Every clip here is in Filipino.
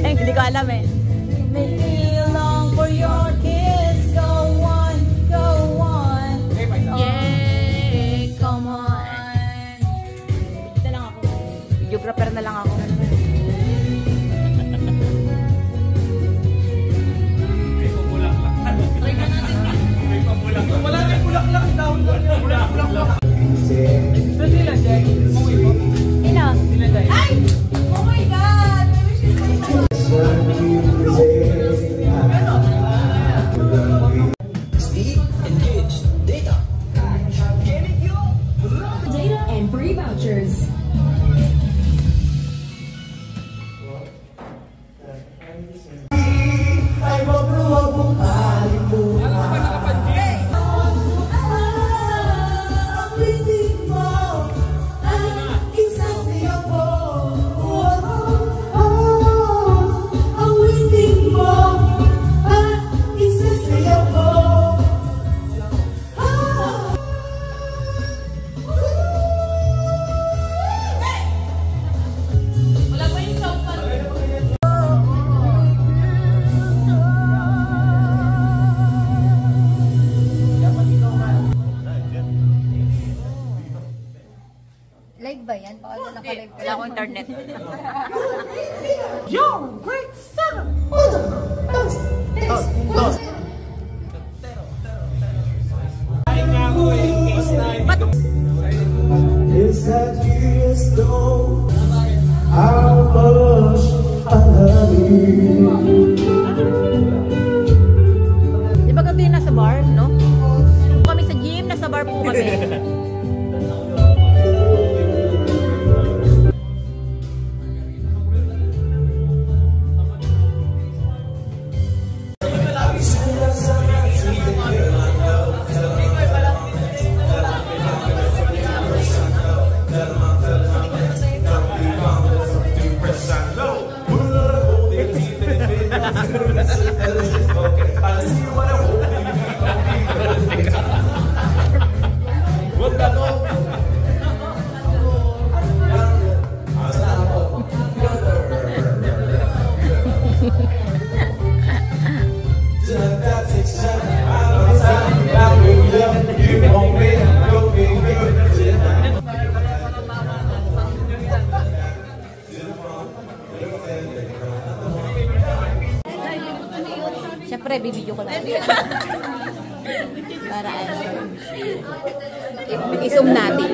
Hindi ko alam eh. Make me long for your kiss. Go on, go on. Yeah, come on. Dito lang ako. Videographer na lang ako. Wala na bulak-lak daw. Bulak-lak. So sila, Jay? Umuwi po? Sino? Sila, Jay? Ay! Oh my God! Speed, engage, data. Data and free vouchers. Live ba yan? Paano naka-live? Wala akong internet. Yo! Great seven! Is that you just know how much I love you? Di ba gabi nasa bar, no? Kami sa gym, nasa bar po kami. Siyempre, bibidyo ko lang. Para i-zoom natin.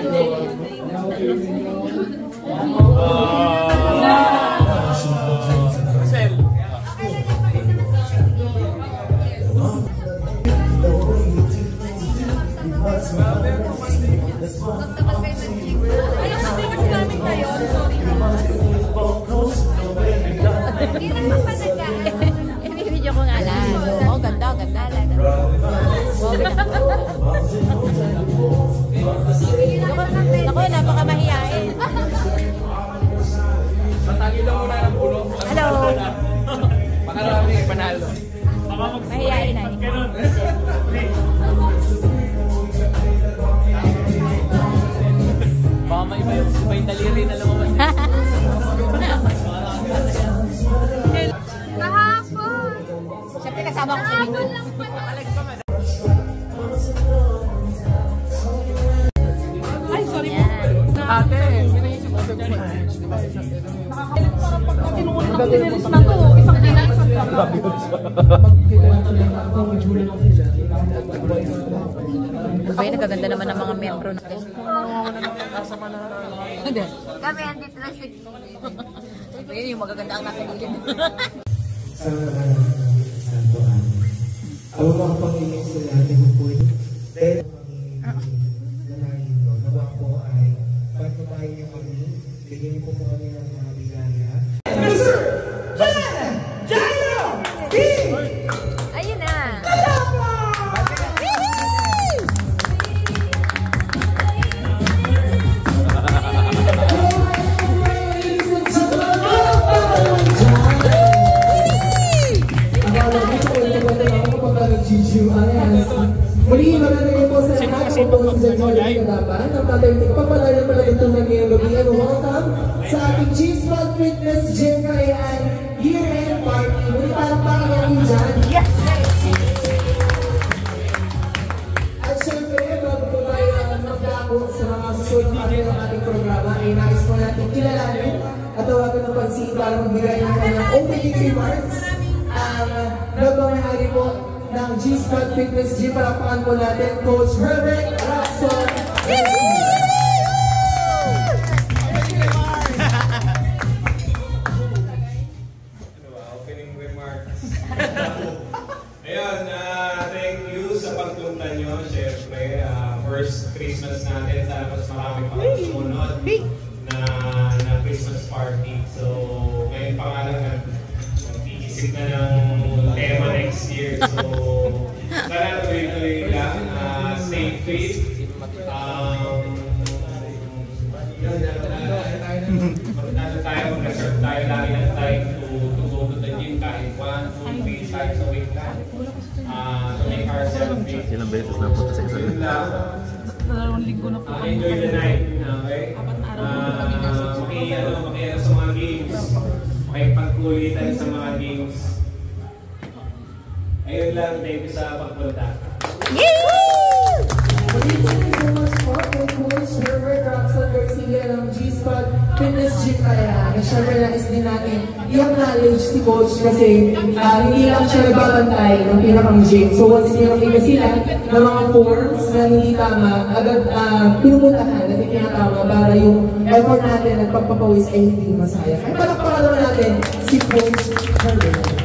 Video ko nga lang. Oh, ganda, ganda. Ako, napakamahiyain. Tatagi lang muna ng ulo. Hello. Baka namin ipanalo. Mahiyain na. Baka may daliri na lumabas. Kahapon! Siyempre kasama ko si Mino. Ay, sorry po. Ate, may naisip ko. Parang pagka tinuod ng pinilis na to, isang dinan sa Ay, nagaganda naman ang mga membro natin. Kami, andito na si... Ayun, yung magaganda ang nasa gilid. Sa santuan. Ang mga Panginoon sa ating buhay. Dahil nanahin ko, nawa po ay patumayin niyo kami, bigyan niyo po kami ng mga bigaya. Mr. Jairo! Ayun na! Muli, magandang po sa lahat po po sa January Kalaban. Ang tatay pagpalayan pala itong ngayong gabi. Welcome sa ating Cheese Ball Fitness Gym Kayan Year pansin para magbigay ng kanyang opening remarks. Nagmamayari po ng G-Squad Fitness Gym. Palakpakan po natin, Coach Herbert Rapson. Opening remarks. Ayun, thank you sa pagpunta nyo. Siyempre, first Christmas natin. Sana mas marami pa ang sumunod na Christmas party. So, ngayon pa nga lang nag-iisip na ng tema next year. So, sana tuloy-tuloy lang. Stay fit. Mag-reserve tayo lagi ng time to go to the gym kahit 1, 2, 3 times a week lang. To make ourselves fit. Ilang beses na punta sa isa. Yun lang. Enjoy the night. Okay? Makiano sa mga games. Makipagkulitan sa mga games. Ayun lang. Thank you sa pagpunta. Thank you so much po kay Coach Herbert Rapson Garcia ng G-Squad Fitness Gym kaya. Siyempre nais din natin i-acknowledge si Coach kasi hindi lang siya nagbabantay ng pinakang gym. So once nilakita sila ng mga forms na hindi tama, agad pinupuntahan at itinatama para yung effort natin at pagpapawis ay hindi masaya. Kaya palakpakan naman natin si Coach Herbert.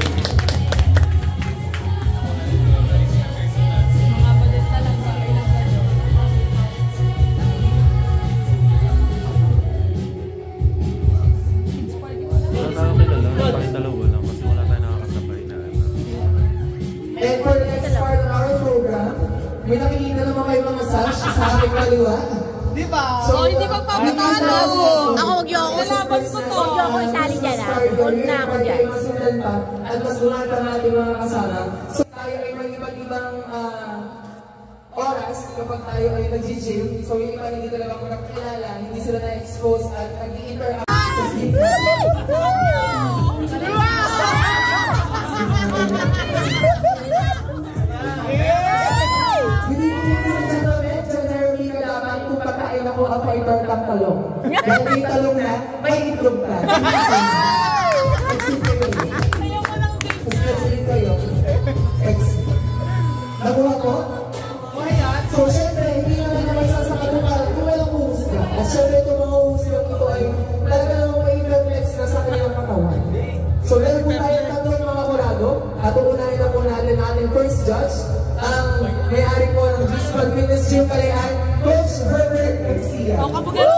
And for the next part of our program, may nakikita naman kayo mga massage sa aking kaliwa. Di ba? So, hindi magpapatalo. Ako, wag yung ako. Kalaban ko to. Wag yung ako isali dyan, ha? Hold na ako dyan. Masundan pa at masundan pa natin mga kasama. So, tayo ay may iba't ibang oras kapag tayo ay nag-gym. So, yung iba hindi talaga magkakilala, hindi sila na-expose at nag-i-interact. Ako ay tortang talong. Dahil may talong na, may itlog ka. Exit kayo. Exit kayo. Exit. Nakuha ko? So, syempre, hindi naman naman sasakatukan kung walang uhusga. At syempre, itong mga uhusga ito ay talaga namang may reflex na sa kanyang katawan. So, meron po tayo tatlong mga kurado. At uunahin na po natin natin first judge. Ang may-ari po ng G-Squad Fitness Gym Kalayaan, Coach Herbert Garcia. O, kabugan!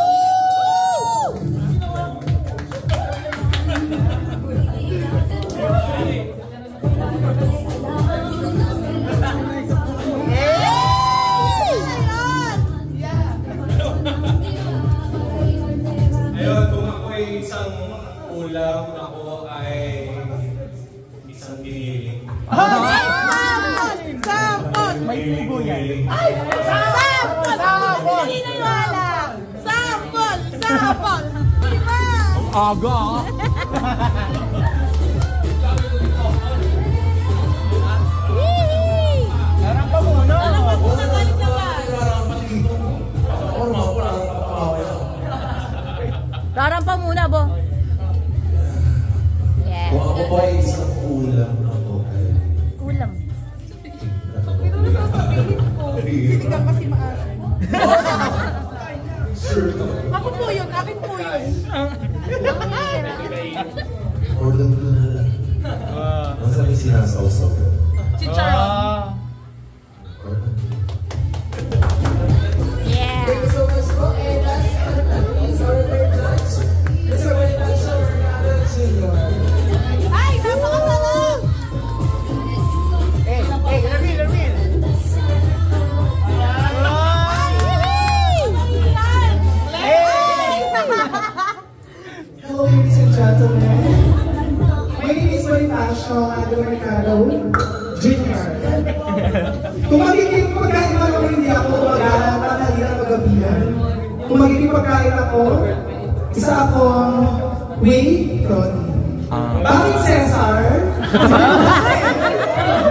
Ayun, kung ako ay isang ulam, ako ay isang giniling. Sampot! May tubo yan. Sampot! Hindi na yung alak! Sampot! Sampot! Diba? Ang aga! Larang pa muna! Larang pa muna! Balik na ba? Larang pa muna, bo. Yeah. Kung ako po ay isang ulam, ako ay... Ulam. Pero nasasabihin ko, hindi ka kasi maasin. Sure ka. Ako po yun, akin po yun. Order ko na lang. Ang sabi sinasawsaw ko. Chicharon. Yeah. Thank you so much po. And last but not least, our third judge, Mr. Bonifacio Mercado Jr. Ay, napakasarap! Hello, ladies and gentlemen. My name is Bonifacio Mercado Jr. Kung magiging pagkain man ako, hindi ako mag-aaral para halina magabihan. Kung magiging pagkain ako, isa akong whey protein. Bakit Cesar?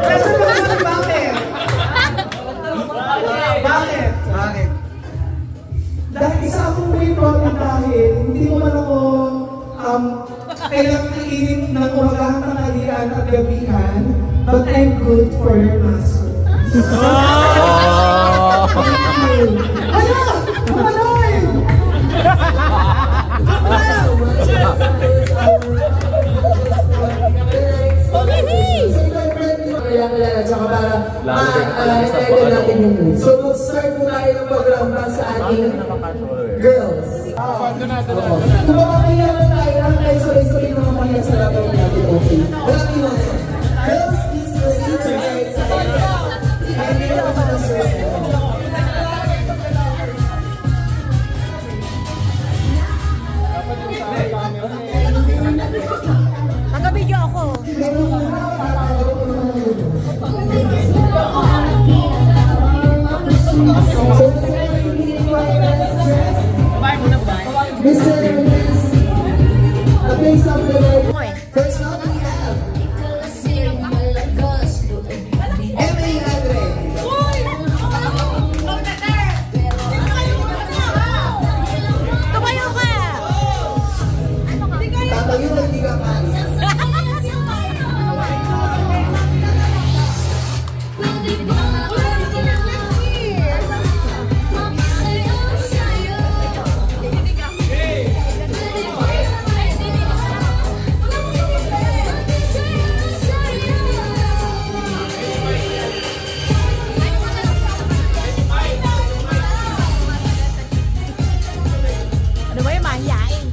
Cesar ba sa bakit? Bakit? Dahil isa akong whey protein dahil hindi mo man ako kailangan kainin ng umagahan, tanghalian at gabihan, but I'm good for your muscle. Ano? natin yung mood. So, mag-start mo tayo ng pag-rampa sa ating girls. Kumakakiya na tayo lang tayo sa isolate ng mga kanya sa laban natin. Okay. Walang iwan. Girls, please proceed to the right side. Hindi na ako sa stress. Nag-video ako. Mr. Face of the Lord. First up we have Emily Andre. Tumayo ka! Tatayo na hindi ka kaya. Ano ba yung mahihain?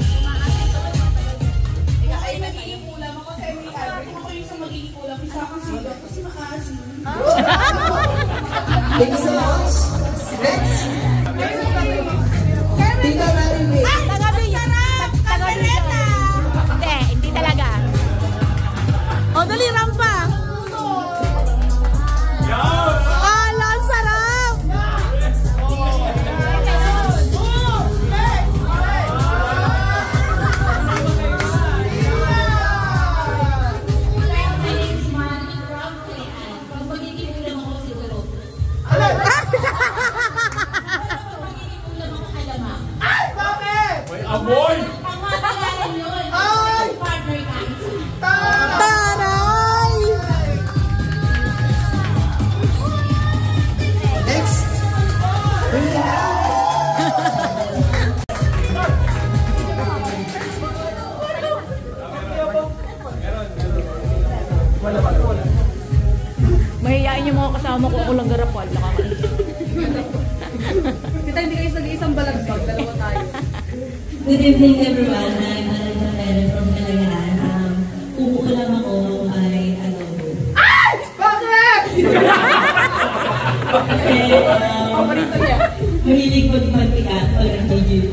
Thank you so much. Next. Tita Marilyn. Taga-video. Hindi talaga. O, dali, rampa. Ala, ang sarap. Taray! Next. We have Mahihain yung mga kasama ko. Ako lang garapal. Nakakainis. Tita, hindi kayo nag-iisang balagbag. Dalawa tayo. Good evening everyone. I'm Alana Pérez from Kalayaan. Upo lang ako ay adobo. Ay! Bakit? Kasi mahilig magmantika pag nag-video.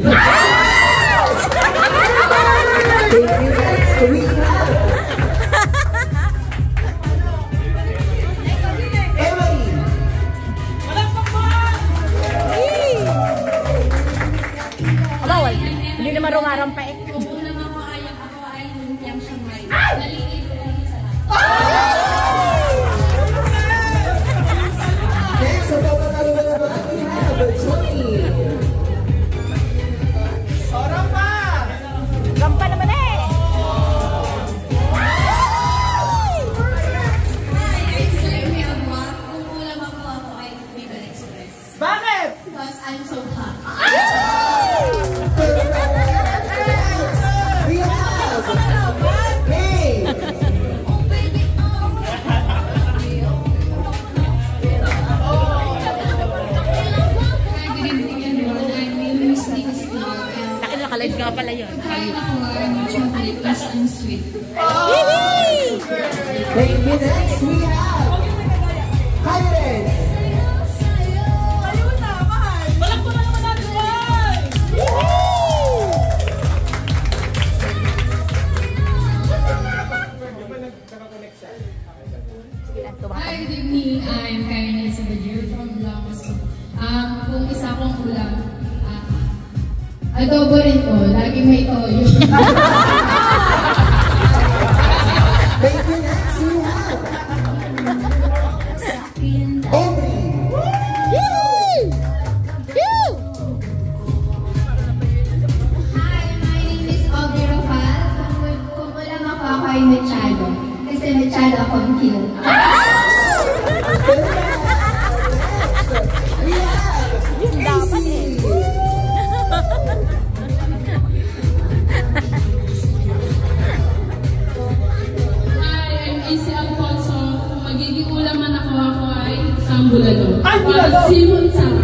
we have Emily. Bawal. Hindi naman rumarampa eh. Upo lang ako ay lumpiang siyangay. Nalilito lang isa lang. Next, sa papatalo na naman, we have Johnny. Rampa naman eh. Hi, I'm Jeremy Agua. Upo lang ako ay Mega Express. Bakit? Because I'm so hot. We have Hey. Good evening everyone. I'm Miss Nick's and Nakalive ka pala yun. kain ako ng chocolate plus and sweet. Yee! Thank you. Next, we have Hyden. Ayun na, mahal. Balak ko na naman natin, mahal. Hi, good evening. I'm Karen Elizabeth from Lamas. Kung isa kong ulam, adobo rin ko. Lagi may toyo. Thank you. Next, we have Aubrey. Hi, my name is Aubrey Rofal. Kung ay Machado. Kasi Machado akong cute. Yun dapat eh. Hi, I'm AC Alfonso. Kung magiging ulam man ako ay sambulado. Ay, bulalo! Simon Sang.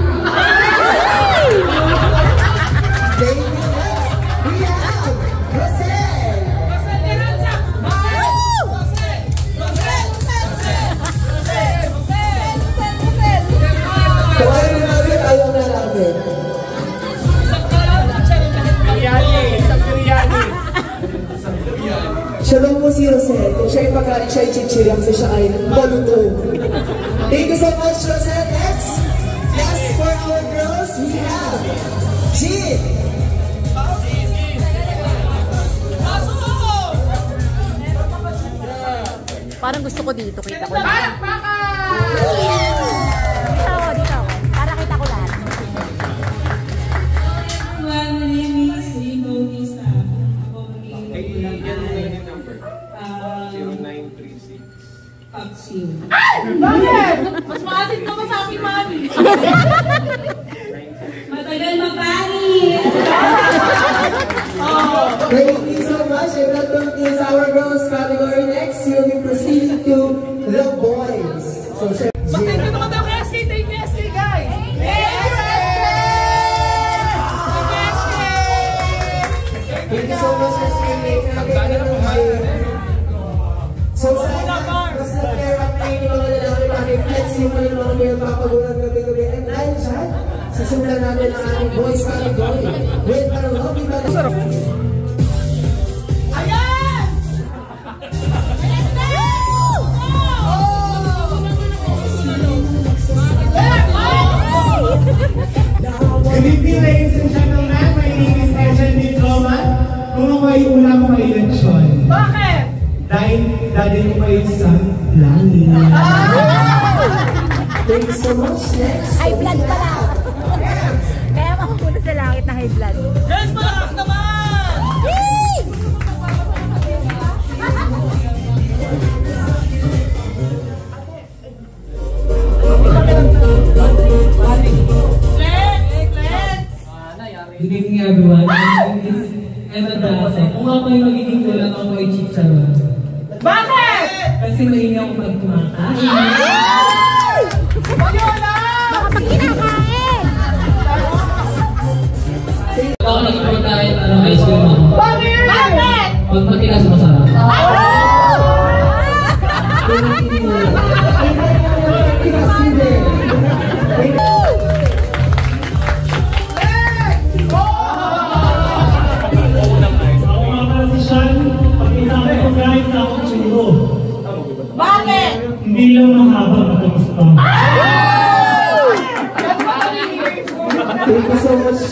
Siya lang po si Jose. Kung siya yung pagkain, siya yung chichirya kasi siya ay malutong. Thank you so much, Jose. Next for our girls, we have Jean. Parang gusto ko dito, kita ko. Dito ako. Para kita ko lahat. My name is Rainbow Misa. Ako magiging Yung number. 0936. Paxil. Bakit? Mas maasin ka ba sa akin, mami? Matagal mapanis! Thank you so much. And welcome to our girls category. Next, we'll be proceeding to the boys. So, Chef Thank you Jean. naman daw kay SK. Thank you, SK, guys. Thank you so much, SK. So, sana, mas na-pair-up na yung mga lalaki makiflex yung mga papagulang gabi-gabi. And dahil dyan, sasimulan namin ang ating boys category with our lovely band. Ayan! Good evening, ladies and gentlemen. My name is Ejan Diploma. Kung ako ay una mo ay lechon. Bakit? Dahil dati ko kayo sa langit. Thank you so much. Next. High blood pala. Kaya makapunta sa langit na high blood. Girls, malakas naman! Good evening everyone. My name is Emma Dasa. Kung ako ay magiging kulang, ako ay chicharon. Bakit? Kasi mahingi ako magkumakain. Baka pag kinakain! Ako nagpapakain ice cream ako. Bakit? Pag matigas masarap. Bakit? Hindi lang mahaba matapos pa. Thank you so much.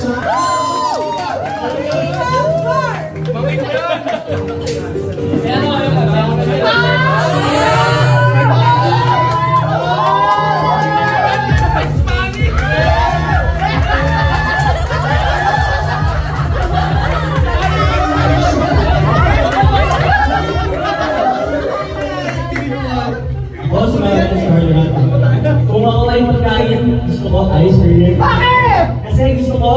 Kung ako ay pagkain, gusto ko ice cream. Bakit? Kasi gusto ko,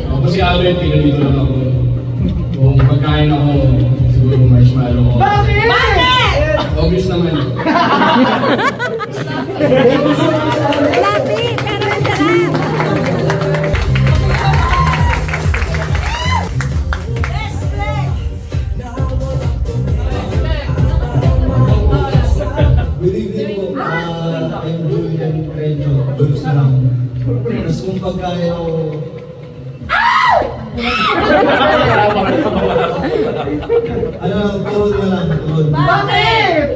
Ako si Alvin, pinalito lang ako. Kung pagkain ako, siguro marshmallow ko. Bakit? Bakit? Obvious naman. Lapit! Pero masarap! Good evening po. I'm Julian Rejo. Goods na lang. Tapos kung pagkain ako... Ano, turod na lang. Turod. Bakit?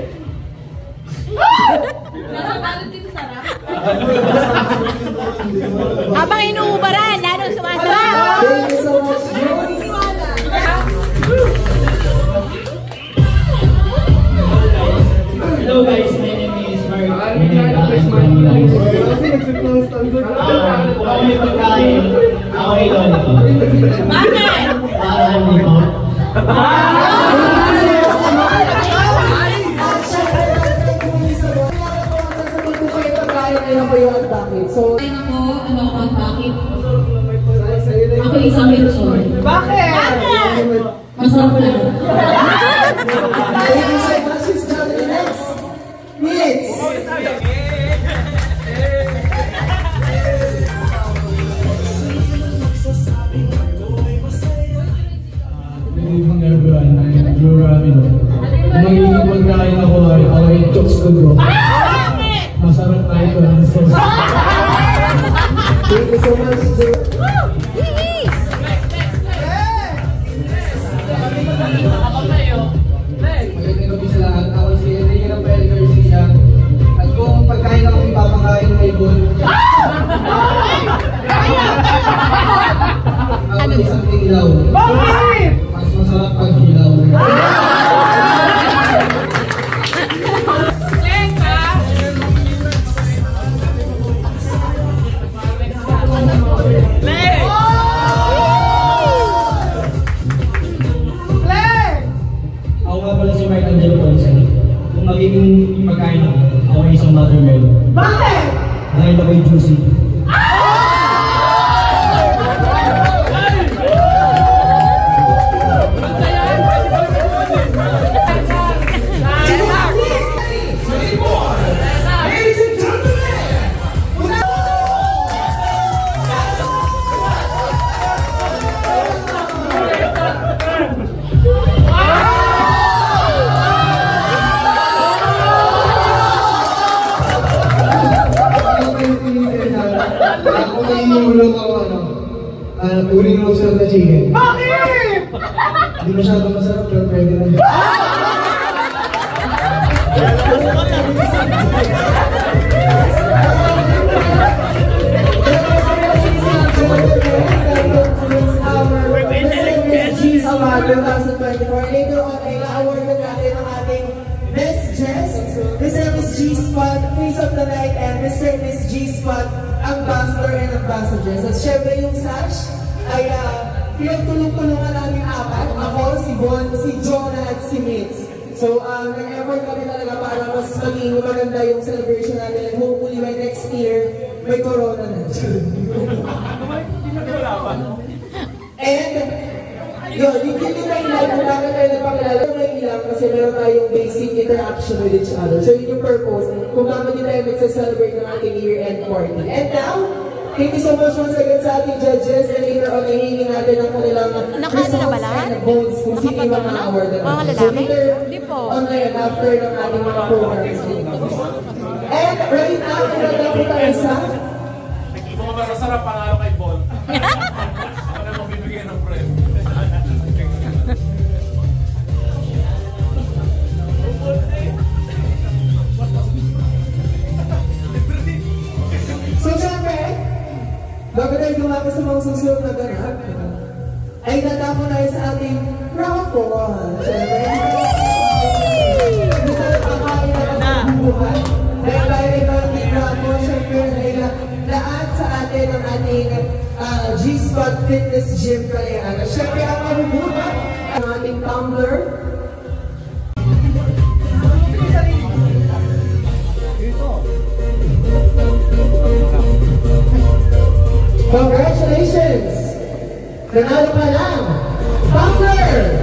Habang inuubaran, lalo sumasarap! Thank you so much. Okay lang ito. Bakit? Para hindi ko. So, ay nako, ano ang bakit? Ako isang person. Bakit? Masarap lang. Thank you so much, Miss Johnny. Next, minutes. Good evening everyone, I'm Drew Ramiro. Kung magiging pagkain ako ay away chokes to bro. Masarap tayo ito ng sauce. Thank you so much, Drew. Magandang gabi sa lahat. Ako si Enrique Rafael Garcia. At kung pagkain ako ipapakain mo ibon, ako isang ilaw. Mas masarap pag ilaw. Ako nga pala si Mark Angelo Ponce. Kung magiging pagkain ako ay isang watermelon. Bakit? Dahil ako'y juicy. Ako na inuulog ako uling roasted na chicken. Bakit? Hindi masyadong masarap pero pwede na. G's Award 2024. Later on ay na-award na natin ang ating Best Dress, Miss Miss G-Spot, Face of the Night, and Mr. and Miss G-Spot, Ambassador and Ambassadress. At syempre yung sash ay pinagtulong-tulungan namin apat. Ako, si Bon, si Jonah, at si Mitz. So, nag-effort kami talaga para mas maging maganda yung celebration natin. And hopefully by next year, may corona na. And, yun, yung hindi na ilan kung bakit tayo nagpakilala, yung may ilang kasi meron tayong basic interaction with each other. So, yun yung purpose kung bakit din tayo magsa-celebrate ng ating year-end party. And now, thank you so much once again sa ating judges, and later on, hihingin natin ang kanilang results and votes kung sino yung mga award na natin. So, later on ngayon, after ng ating mga programs. And right now, pinagda po tayo sa... Kung masasarap panalo kay Bon. Ako na magbibigay ng friend. So, syempre, bago tayo gumamit sa mga susunod na ganap, ay natapon tayo sa ating raffle. Syempre, hindi tayo pakain na buhay. Dahil tayo ay parang raffle, syempre, ay lahat sa atin ang ating G-Spot Fitness Gym Kalayaan. Syempre, ang mabubuhat ang ating tumbler. Congratulations! Nanalo ka lang! Tumbler!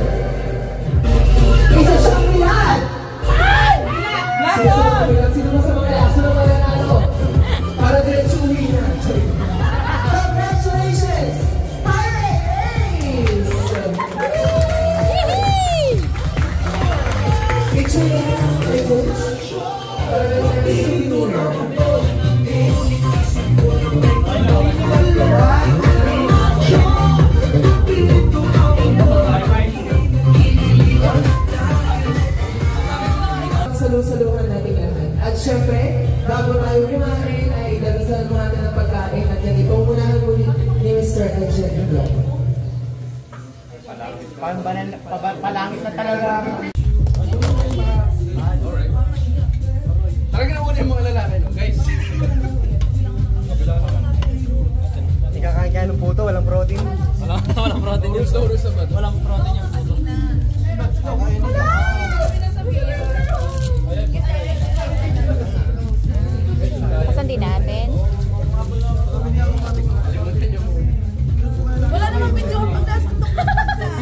Isa siyang pilat! Sino mo sa mga lakas? Sino mo nanalo? Para diretsuhin na. Congratulations! Pirates! Picture na kay Coach. Para diretsuhin na. Salusaluhan natin lahat. At syempre, bago tayo kumain, ay damisan mo natin ang pagkain at yan ito unahan muli ni Mr. Edgen Vlog. Palangit na talaga. Talaga na muna yung mga lalaki, no, guys? Hindi kakain Kaya ng puto, walang protein. Walang protein yung puto. Walang protein yung puto. Pasan din natin. Wala namang video kung pagkasok.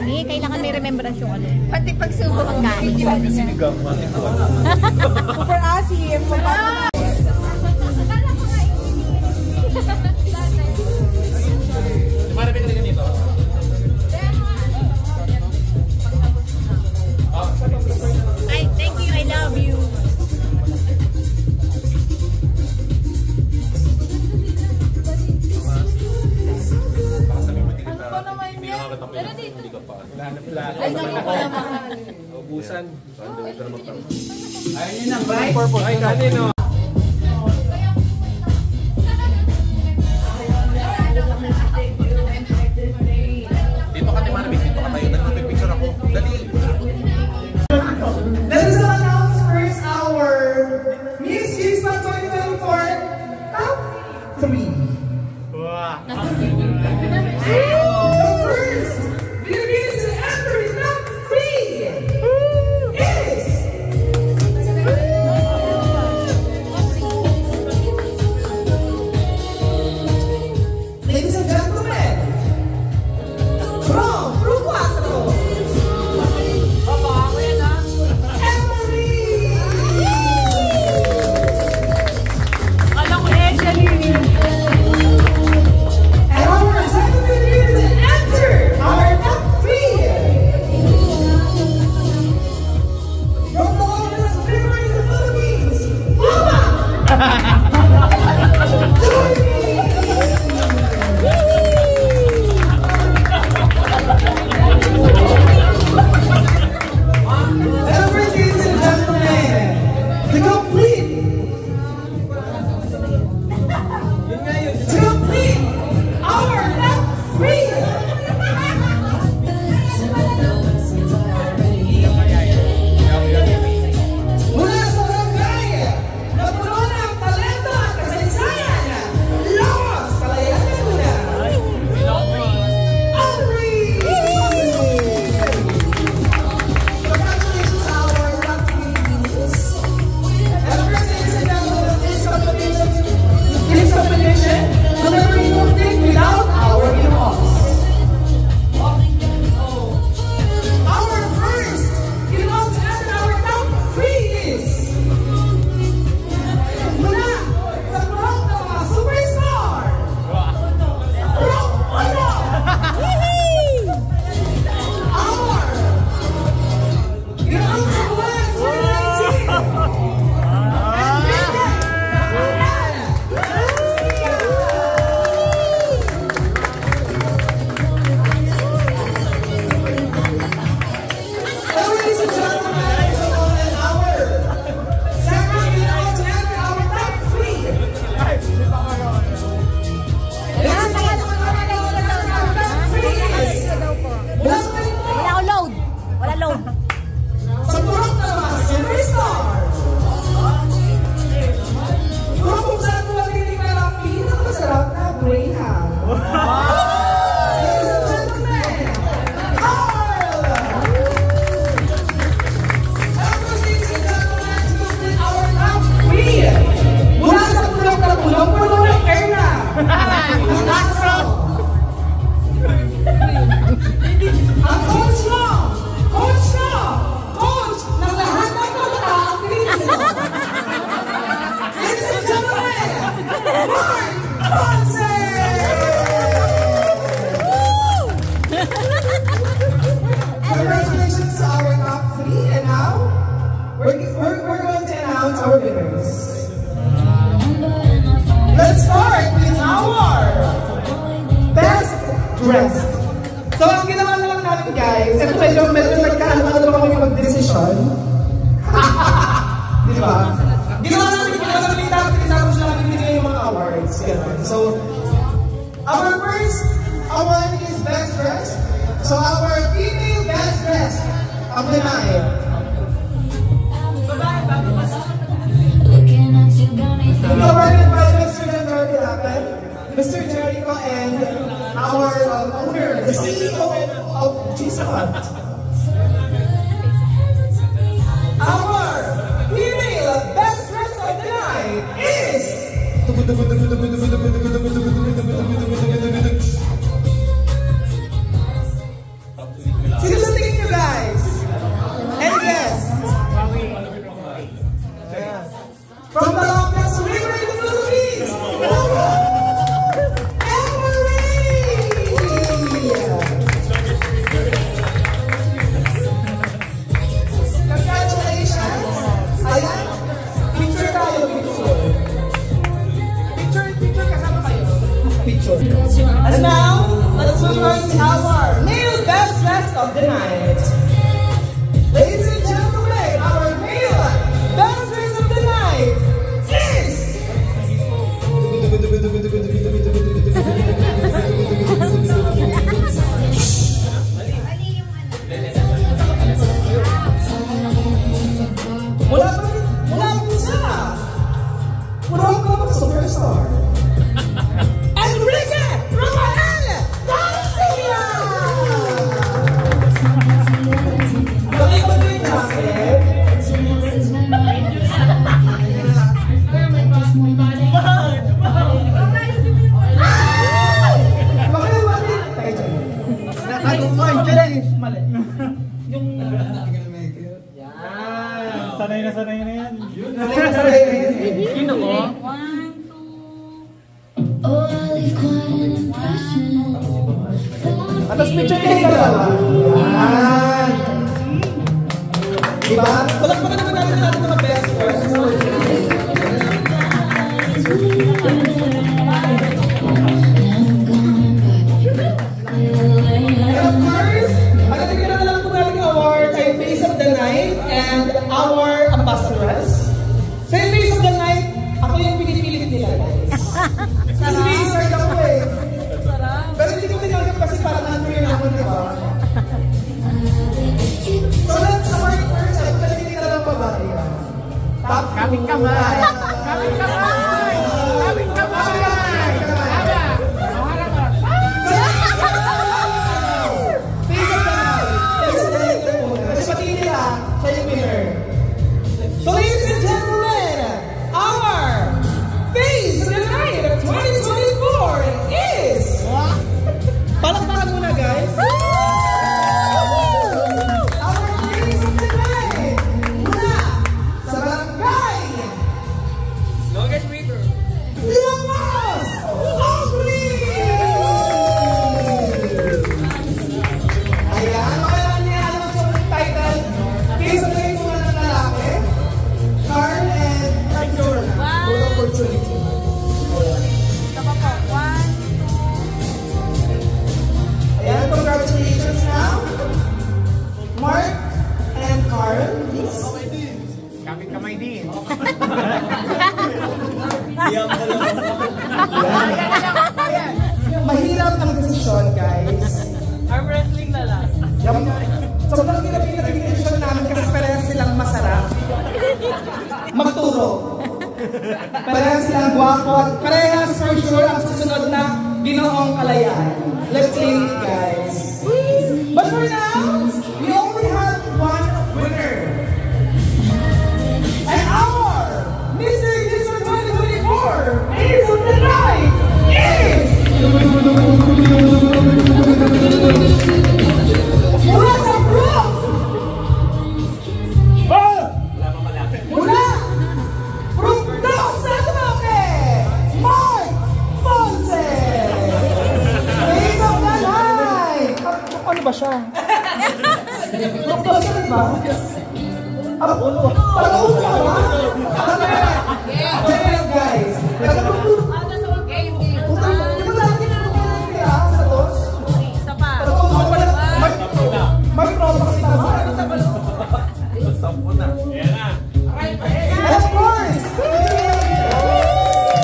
Hindi, kailangan may remembrance yung ano. Pati pagsubo ang kain. Super asim. Marami ka dito. Ay, thank you. I love you. Ubusan. Ayun yun ang right? Ay, kanin o. Dito ka, Timarabit. Dito ka tayo. Nagpapipicture ako. Dali. Let us announce first our Miss Chispa 2024 Top 3. Wow. The first beauty to enter in Top 3 is ladies and gentlemen, from Crew 4. Congratulations to our top 3, and now we're going to announce our winners. Let's start with our best dressed. So ang ginawa lang natin guys, ito medyo nagkaano na kami mag-decision. Di ba? Ginawa namin dapat tinapos na namin binigay yung mga awards. So, our first award is best dressed. So our female best dressed ang dinahin. Awarded by Mr. Jericho and spot. Our female best dress of the night is... Sino sa tingin nyo guys? Any guess? From the longest river in the Philippines! Congratulations! Ayan, picture tayo, picture. Picture kasama kayo. Picture. And now, let's move on to our male best dressed of the night. Ladies and gentlemen, our male best dressed of the night is... Mula po sa Morocco Superstar. Enrique Rafael Garcia! Bakit ba ito yung jacket? Sanay na yan. Sino ko? Atas picture kayo dalawa. Yan. Diba? Balak-balak naman natin mga best friends. And of course, ang natigyan na lang po natin award ay Face of the Night and our ambassadors. Sa Face of the Night, ako yung pinipilit nila guys. Sisard ako eh. Pero hindi ko tinanggap kasi parang nandun yun ako, di ba? So let's award first at talagang na lang babae. Kaming kamay! Kaming kamay! Kaming kamay! Face of the Night! Face of the Night na po. Kasi pati nila, siya yung winner. So ladies and gentlemen, our Face of the Night of 2024 is... Palakpakan muna guys! Our Face of the Night mula sa Barangay Longest River Lumos Ogli! Ayan, makailan niya alam ang sobrang title Face of the Night muna ng lalaki Carl and Arthur. Good opportunity. Ayan, congratulations now. Mark and Carl, please. Kamay din. Mahirap ang desisyon, guys. Arm wrestling na lang. Sobrang hirap-hirap ang desisyon namin kasi parehas silang masarap. Magturo. Parehas silang guwapo at parehas for sure ang susunod na Ginoong Kalayaan. Let's play it, guys. But for now, we only have one winner. And our Mr. District 2024 Face of the Night is... Mula sa Brook! Mula! Fructosa Duque! Mark Ponce! Face of the Night! Ano ba siya? Fructosa ba? Parang ulo ka ba? Okay, guys. May propas na ba? And of course,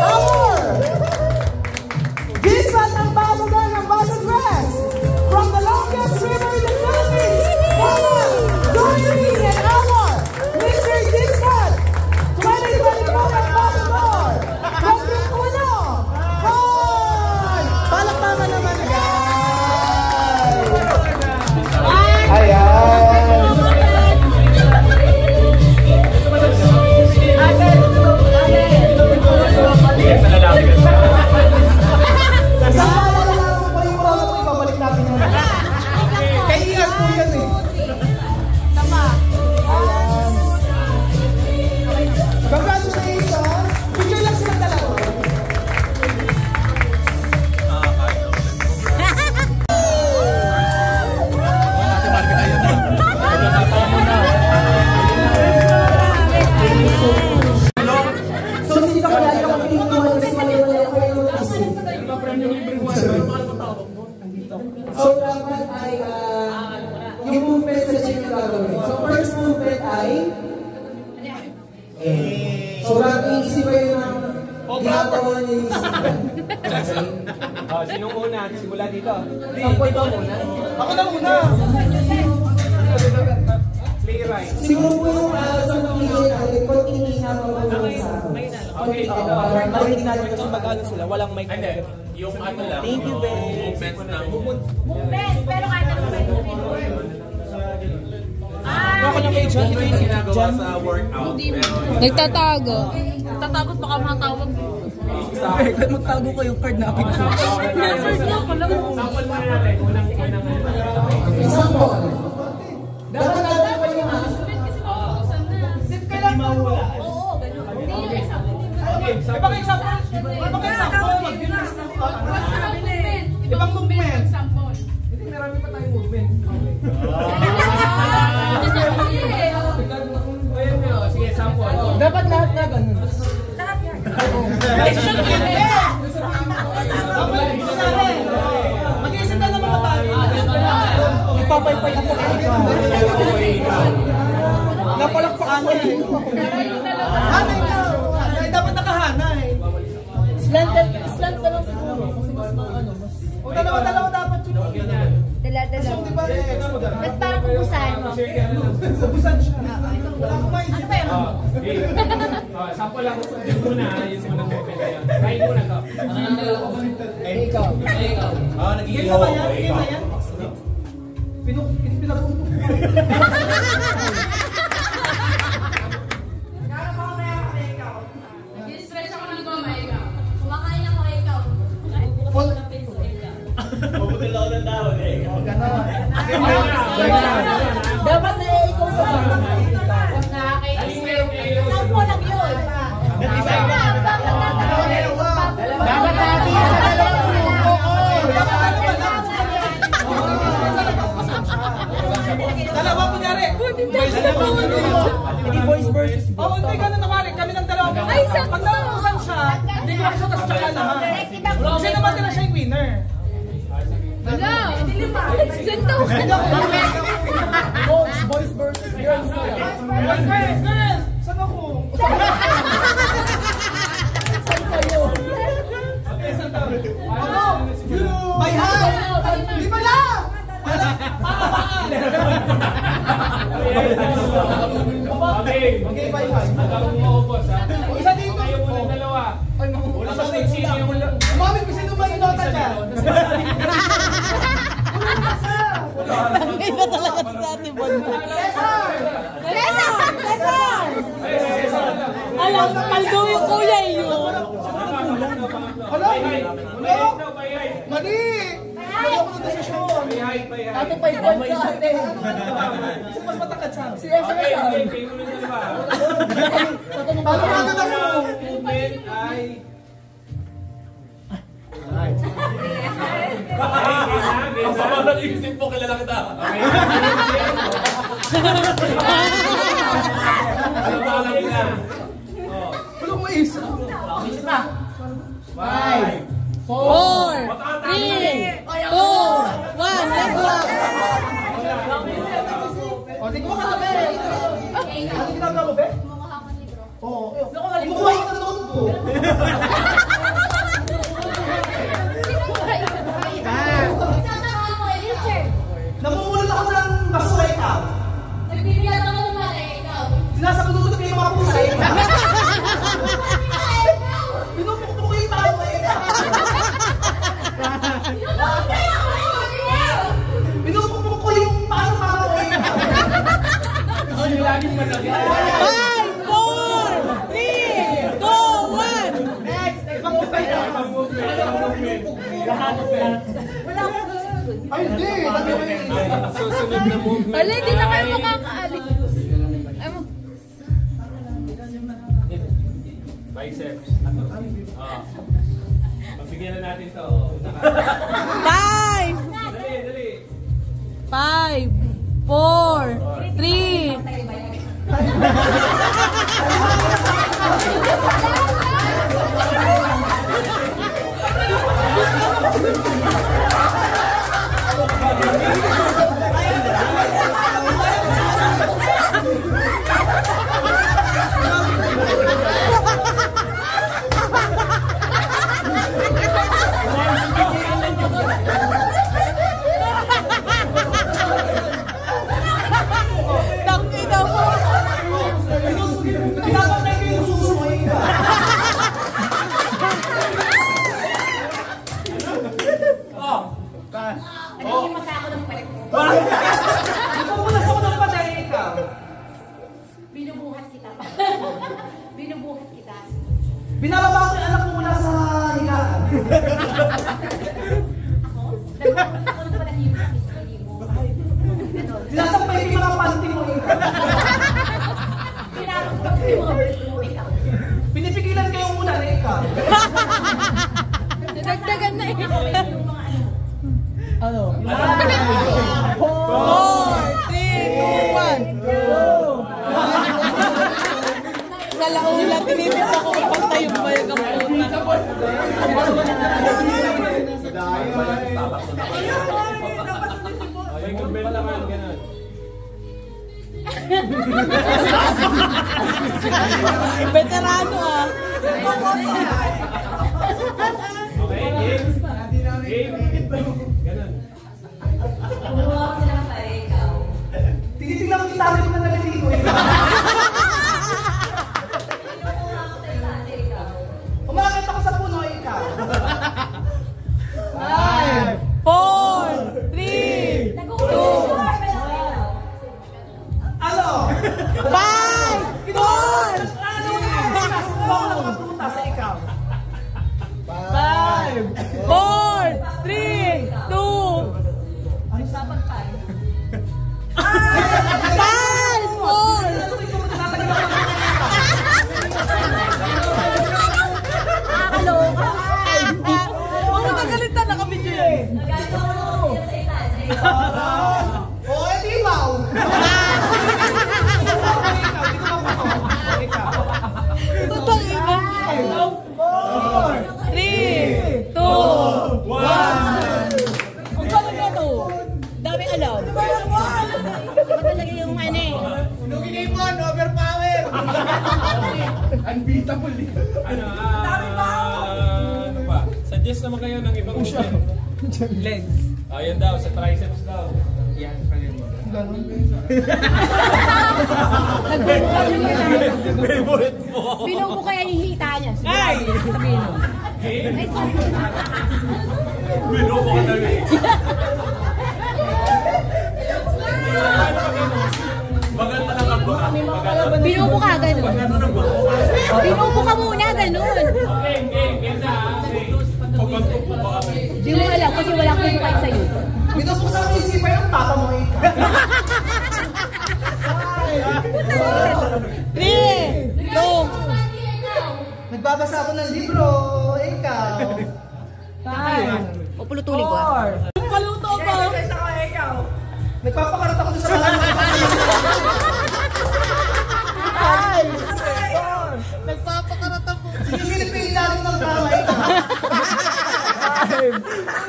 our Gisal Ambassador ng Ambassadress from the longest river in the Philippines, Mama Dorothy and our Mr. Gisal 2024 Ambassador from Laguna gagawin. So, first movement ay so, mag-iisip kayo ng ginagawa niyo yung simulan. Okay? Sinong una? Simula dito. Sample ba muna? Ako na muna! Playwright. Siguro po yung sa pamilya natin, kung inihinga ko sa okay, para marinig natin kasi mag-ano sila, walang mic. Yung ano lang, thank you, Ben. movement ng... Movement, pero kahit ano ba yung Ako lang kayo dyan, Movement ginagawa sa workout. Nagtatago. Nagtatago baka matawag. Magtago ko yung card na akin. Sample muna natin. Unang sample. Dapat natin pa yung Sip ka lang mawala. Oo, ganun. Okay, Ibang example. Ibang movement. Hindi, marami pa tayong movement. Sige, sample. Dapat lahat na ganun. Mag-iisip na naman tayo. Ipapaypay ako. Napalakpakan ko eh. Hanay ka. Dapat nakahana eh. Slant ka lang siguro. Kasi mas maano. O dalawa dapat yun. Dala-dala. Mas parang kubusan. Kubusan siya. Ano ba yun? Sample lang. Yung muna. Yung muna movement. Kain muna ka. Ikaw. Nagiging Game na yan? Pinapunto. Stress ako ng goma, ikaw. Kumakain ako, ikaw. Mabuti lang ng dahon eh. Dapat na ikaw sa mga. Sampo lang yun. Dapat natin sa dalawang grupo. Dalawa kunyari. Hindi voice versus voice. Oo, hindi ganun naman. Kami ng dalawa. Ay, sakto. Pag nauusan siya, hindi ko siya tapos tsaka naman. Kasi naman nila siya yung winner. Wala. Ganito. Boys versus girls. Girls! Saan ako? Saan kayo? Okay, saan tayo? Ano? By hand! Di ba lang? Okay, by hand. Hanggang umuupos ha. Isa dito. Kayo muna dalawa. Una sa sino yung... Umamit ko sino ba yung nota niya? Ang iba talaga sa ating bondo. Cesar! Alam, paldo yung kuya yun. Hala? Mali! Mali ako ng desisyon. Ato pa yung point ka ate. Kasi mas matakad siya. Si Ezra sa akin. Kayo muna dalawa. Paano ka na ako? Movement ay... Ang sama ng isip mo, kilala kita. Ano ba lang ina? Walang maisip. 5, 4, 3, 2, 1, let's go! O, di ko makatabi. Ano ginagawa mo, be? Oo. Kumukuha ko na noon po. Namumulot ako ng basura ikaw. Nagbibigyan ako ng mali, ikaw. Sinasabunutot ko yung mga pusay. Pinupukpuk ko yung tao eh. Pinupukpuk ko yung paano eh. Ano laging malaki? 5, 4, 3, 2, 1! Next! Ibang movement. Wala ko. Ay, hindi. Susunod na movement. Wala, hindi na kayo makakaalik. Biceps. Pagbigyan na natin to. 5, Dali. 5, 4, 3. Nadagdagan na eh. Ano? 4, 3, 2, 1. Sa laula, tinitip ako kapantay yung bayag ang puta. Veterano ah. Okay, game. Ganun. Kumuha ko sila pa ikaw. Tinitignan ko yung tali mo na naliligo. Umakit ako sa puno, ikaw. 5, 4, 3, 2, ano? 5, 4, 3, 2, ano sapat pa? 5, 4, 3, 2, 1. Unbeatable eh. Ano pa? Suggest naman kayo ng ibang movement. Legs. Ayan daw, sa triceps daw. Yan, pagyan mo. Favorite mo. Pinubo kaya yung hita niya. Ay! Sabihin mo. Ay, sorry. Pinubo ka talaga eh. Maganda lang ang buka. Pinubo ka, ganun. Pinubo ka muna, ganun. Game na. Pagkantok po ba kami? Di mo alam kasi wala akong pinukay sa'yo. Binubuksan mo isipan yung papa mo ikaw. 3, 2, nagbabasa ako ng libro, ikaw. 5, o pulutulin ko ah. Paluto ko. Nagpapakarat ako sa mga. 5, 4, nagpapakarat ako. Sinisilip yung ilalim ng kama, ikaw. 5,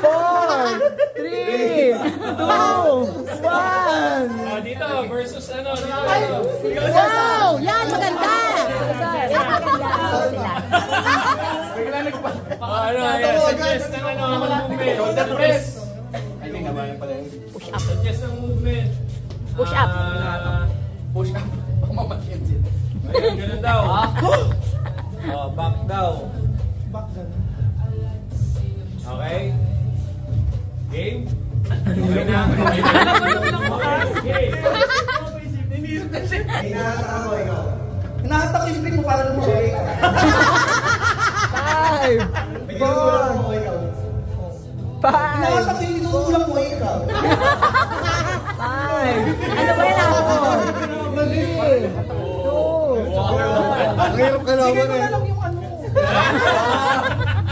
4, 3, 2, 1. Dito versus ano? Wow! Yan, maganda! Yan, maganda. Suggest ng ano, movement. Shoulder press. I think naman pala yung push up. Suggest ng movement. Push up. Push up. Mamakin sila. Ayun, ganun daw. Back daw. Back daw. Okay? Game? Okay na. Game. Hinahatak yung pin mo para lumaway ka. 5, 4, 5. Hinahatak yung tinutulak mo ikaw. 5. Ano ba yan ako? 3, 2, 1. Ang hirap ka naman eh. Hindi ko alam yung ano.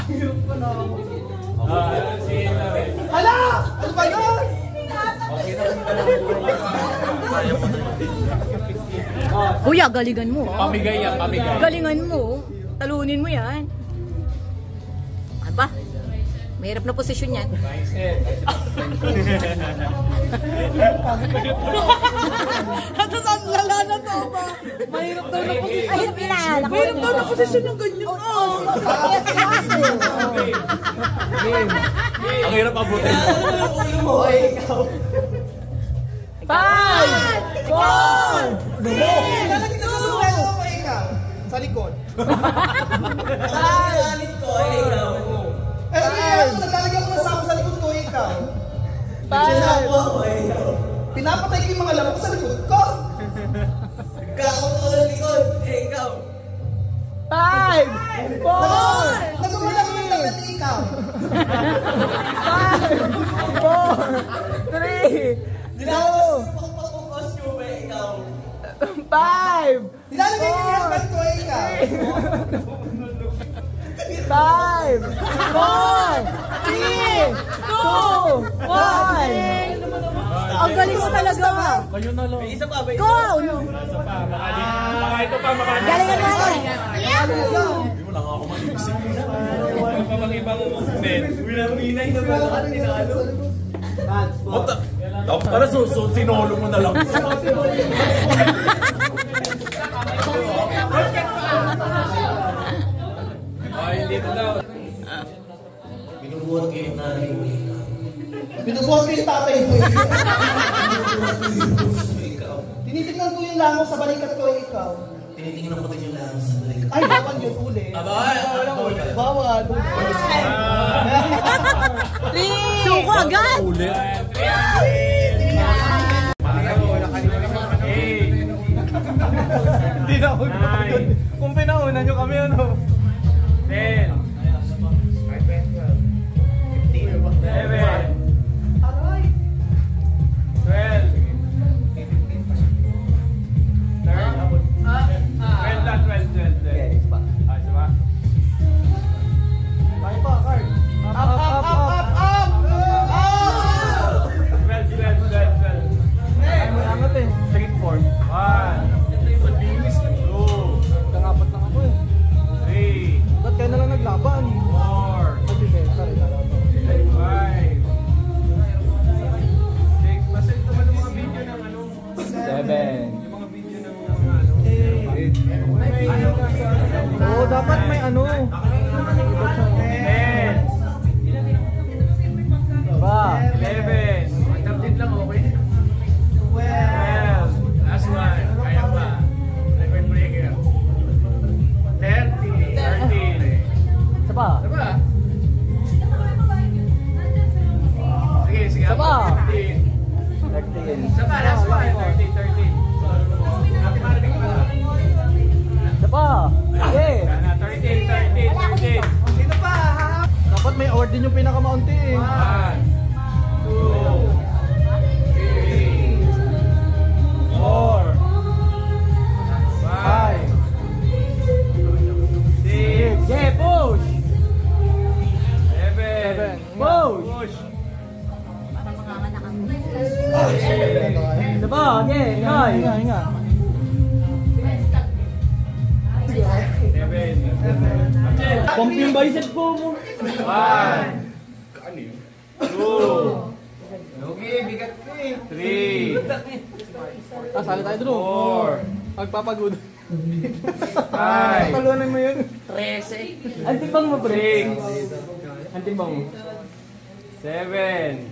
Hirap ka naman. Hala! Ano ba yun? Kuya, galingan mo. Pamigay yan, pamigay. Galingan mo. Talunin mo yan. Aba, mahirap na posisyon yan. Hatos ang lala na to ba? Mahirap daw na posisyon. Mahirap daw na posisyon yung ganyan. Ang hirap abutin. ikaw. 5, 4, 3. Lalagyan ka sa suwelo ko ikaw. Sa likod. 5, 4. Eh, naglalagyan ko ng sako sa likod ko ikaw. 5. Pinapatay ko yung mga lamok sa likod ko. Kakot ko sa likod. Ikaw. 5, 4. Nagumala ko ng lagat ni ikaw. 5, 4, 3. 2, 5. Nilalagay ko yung bag ko ikaw. 5, 5, 4, 3, 2, 1. Ang galing mo talaga. Kayo na lang. Isa pa ba? Go! Baka ito pa, baka ito. Galingan mo ako. Hindi mo lang ako mag-isip. Wala pa bang ibang movement? Winay na ba lahat tinalo? Para sinolo mo na lang. Ay, hindi na daw. Binubuhat kayo na rin. Binubuhat ko yung tatay ko. Tinitignan ko yung langaw sa balikat ko ikaw. Tinitingnan ko din yung lang sa balik. Ay, bawal yun uli. Bawal. Suko agad! Ulit. Hindi na ako doon. Kung pinauna nyo kami, ano? 10. 11. 7. Oo, dapat may ano. 10. Ba? 11. Magdamdin lang, okay? 12. Last one. Kaya pa. Record breaker. 30. 13. Saba. Saba. Sige, sige. Saba. 15. 13. Saba, last one. 13. 13. Saba. Okay. 13. 13. 13. Sino pa? Dapat may award din yung pinakamaunti eh. 1, 2, 3, 4, 5, 6, Yeah, push! 7, Push! Saba, okay, Noy! Hinga. 7, Pump yung bicep ko mo. 1, 2, Okay, bigat ko eh. 3, Sali tayo dun. 4, Pagpapagod. 5, Talunan mo yun. 13. Antimbang mo, pre. 6, Antimbang mo. 7,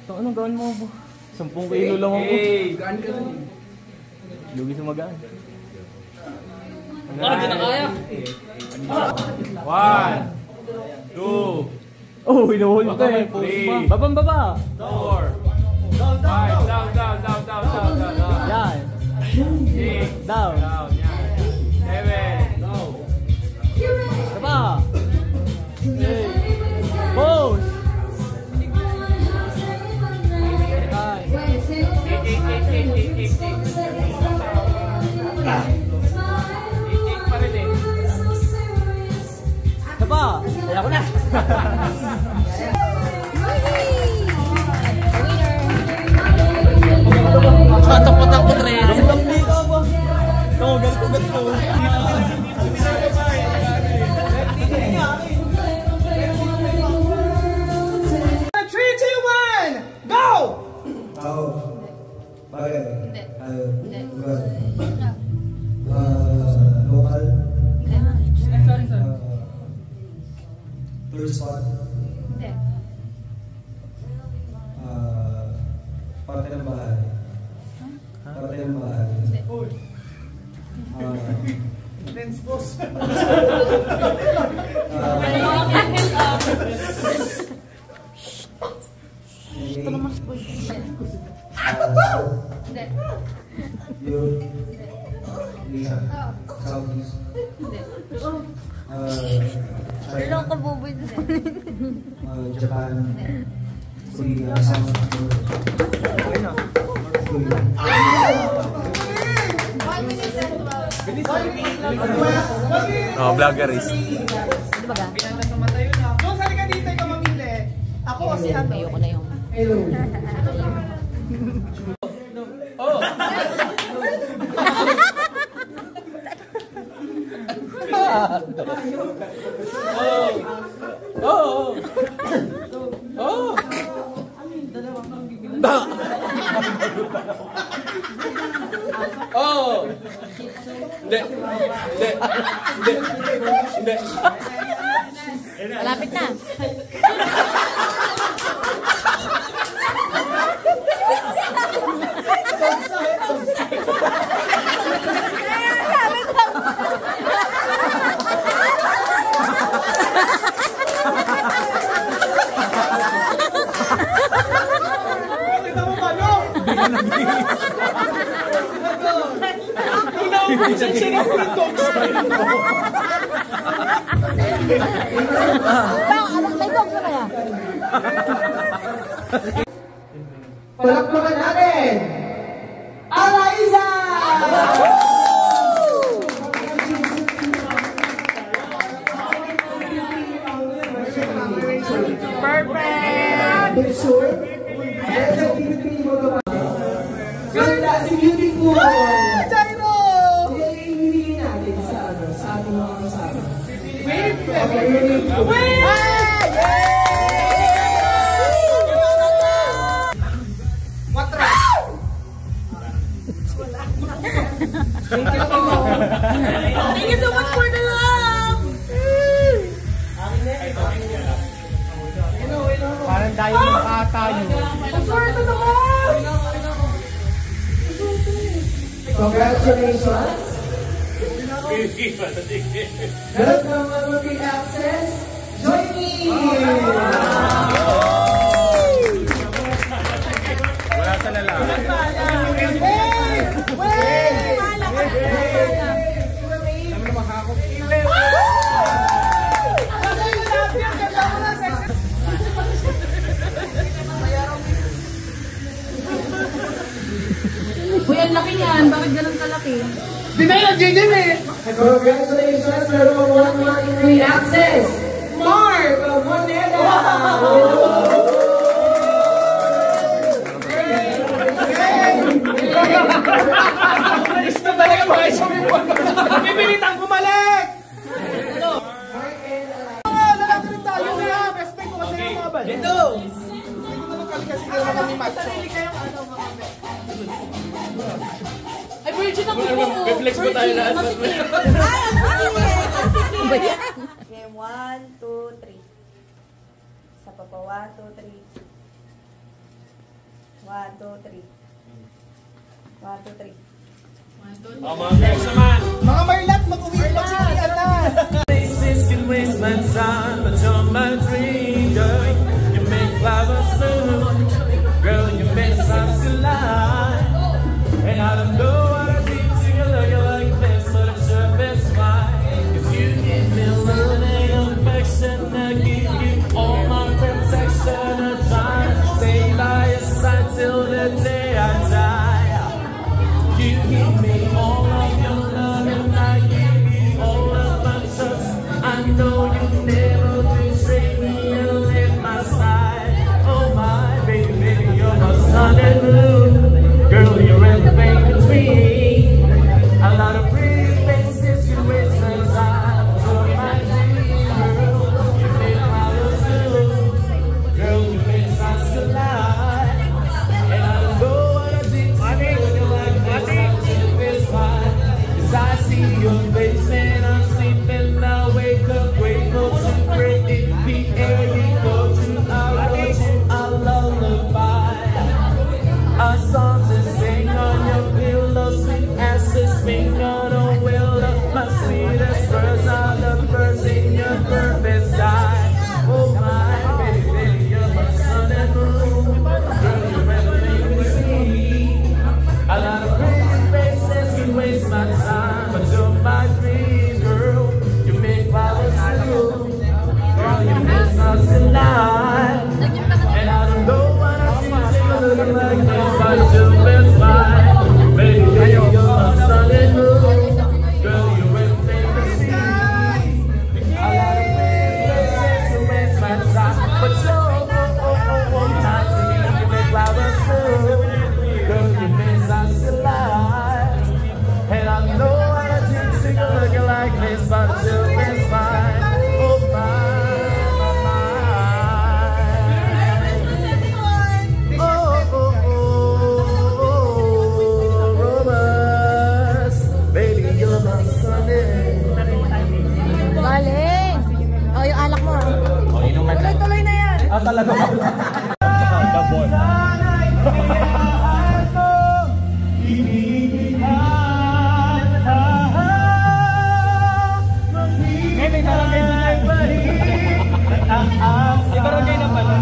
So, anong gawin mo? 10 kilo lang ako. 8, Gaan ka lang. Lugi sa magaan. Hindi na kaya. 1, 2, Oh, hinuhuli ko eh. 3, Babang-baba. 4, 5, down, down, down, down, down, down, down. Yan. 6, Down. down, yan. 7, Saba. Push. 8 pa rin eh. Saba. Kaya ko na. Patak-patak rin. Damdam ka ba? No, galit ko. 3, 2, 1, go! Ako. Bagay. Tayo. Local. Tour spot. Parte ng bahay. Parte ng bahay. Dance boss. Europe. Lisa. Southeast. Wala ka buboy doon. Japan. Korea. South Korea. Oh, vloggerist. Di ba ga? Doon, sali ka dito, ikaw mamili. Ako kasi ano. Ayoko na yung... Hello. Oh! Oh! Oh! Oh! Hindi. Hindi. Hindi. Hindi. Malapit na. Palakpakan natin! Alaiza! Perfect! Ganda si Beautiful! Jairo! Hindi natin sa ating mga kasama. Wait! Wait! Thank you so much for the love! Parang tayo makatayo. Paswerte naman! Congratulations! Welcome on Movie Access, join me! Wala sa lalaki. Uy, ang laki yan. Bakit ganun kalaki? Di na yung JJ eh! Congratulations! Meron mo 1 free access! Mark Moneda! Gusto talaga mga isang Pipilitang bumalik! Lalaki rin tayo kaya respect ko kasi yung mga balik. Dito! Hindi ko naman kasi kayo naman ni Macho. Ay, virgin ako po! Reflex ba tayo lahat? Ay, Okay, 1, 2, 3. Sa papa, 1, 2, 3. 1, 2, 3. 1, 2, 3. Mga girls naman! Mga Marlat, mag-uwi pa si Rihanna! Places can waste my time, but you're my dream, girl. You make flowers bloom, girl. You make stars collide, and I don't know what I did to you like this, but it sure feels fine. 'Cause you give me love and affection, I give you all my protection. I try to stay by your side till the day I die. You give me all of your love and I give you all of my trust. I know you never betray me. talaga. Dabon. May barangay doon yan. May barangay na pala.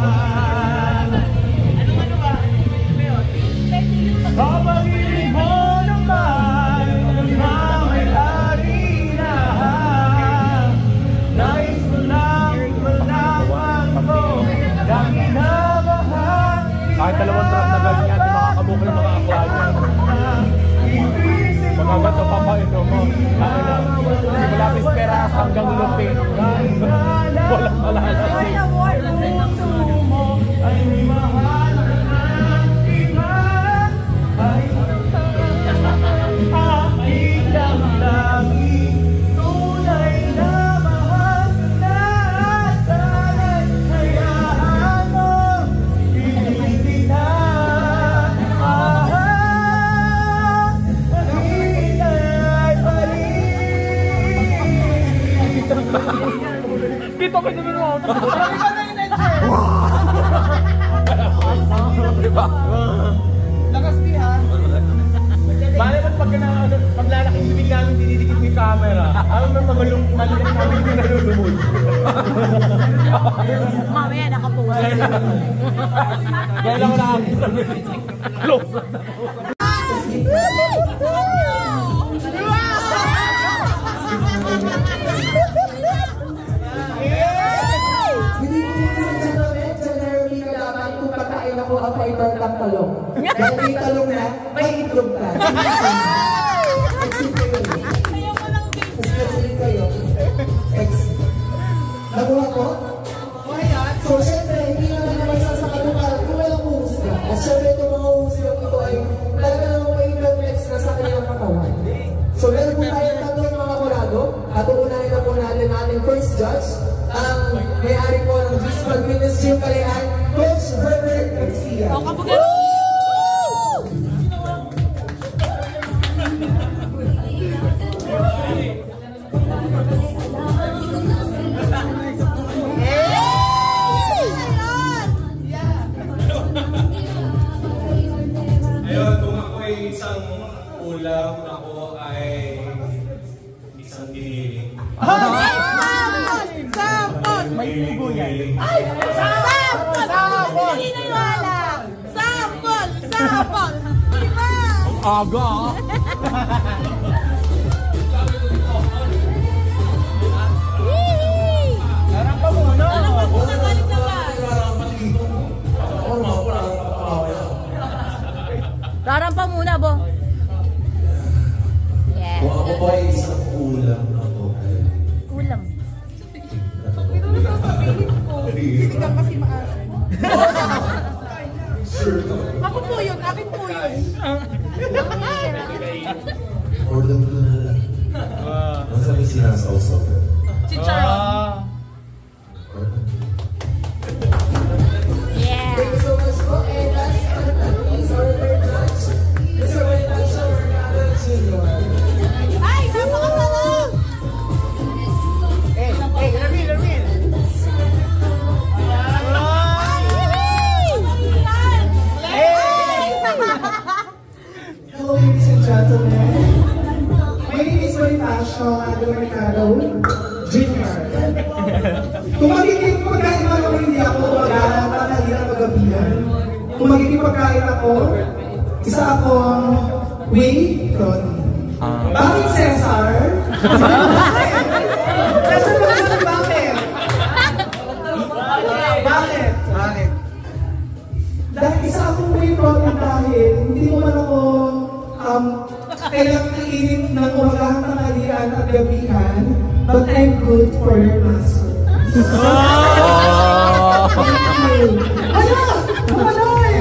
Kapag-ibig mo naman na may harina, nais mo lang malaman mo na minamahal. Kahit dalawang trap na gano'n yan, di makakabukol yung mga akla niya. Magagat na papaino mo. Simula Pisperas hanggang Lupin. Walang malalasing. Puso mo ay mahal ng iba. Ay aking damdamin, tunay na mahal na sana'y hayaan mo. Pinitin na dito ka naman mo. Diba? Lakas di ha? Bale man pag lalaking bibig namin, dinidikit mo yung camera. Ano man magalong maliit namin yung nalulumod. Mamaya nakapuha. Gaya lang ko nakakita. Close. Ako ang fiber ng talong. Dahil may talong na, may itlog ka. Exit kayo. Exit kayo. Exit. Nakuha ko? So, syempre, hindi naman naman sasakalukan kung walang uhusga. At syempre, itong mga uhusga ito ay talaga namang may reflex na sa kanyang katawan. So, meron po tayong tatlong mga kurado. At uunahin na po natin ating first judge. Ang may-ari po ng G-Spot Fitness Gym Kalayaan, Coach Herbert Garcia. Oh, kabugan! Ayun, kung ako ay isang ulam, ako ay isang giniling. Sampot! May ligo yan. Sampot! Sampot! Hindi naniwala! Sampot! Sampot! Diba? Ang aga! Larang pa muna! Larang pa muna, balik na ba? Larang pa muna, bo. Yeah. Kung ako ba ay isang ulam, ako ay... Ulam. Hindi ka kasi maasin. Sure ka. Ako po yun, akin po yun. Order ko na lang. Ano sabi sinasawsaw? Chicharon. Yeah. Thank you so much po. And last but not least, our third judge, Mr. Bonifacio Mercado Jr. Ay, napakasarap! Lamil! Hello, ladies and gentlemen. My name is Bonifacio Mercado Jr. Kung magiging pagkain man ako, hindi ako mag-aaral, tanghalian, magabihan. Kung magiging pagkain ako, isa akong whey protein. Bakit Cesar? Cesar ba sa bakit? Bakit? Dahil isa akong whey protein dahil hindi mo man ako kailangan kainin ng umagahan, tanghalian at gabihan, but I'm good for your muscle. Ano? Kumaloy!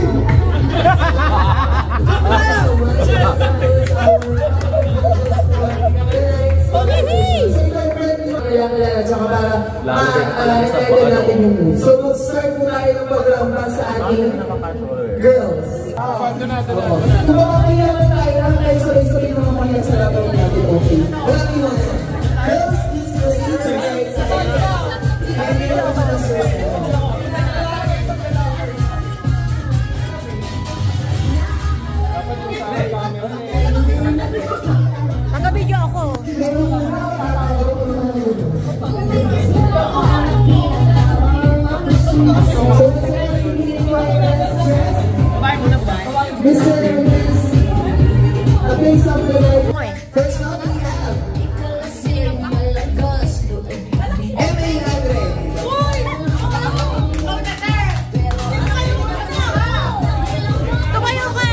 Kaya natin yung mood. So, mag-start po tayo ng pag-ramba sa ating girls. Kung makakaya na tayo, ang tayo sa mga kaya sa laban natin, okay? Wala iwan. Girls, please proceed to the right side. Hindi na ako sa stress. face of the night. First up, we have M.A. Andre. Tumayo ka!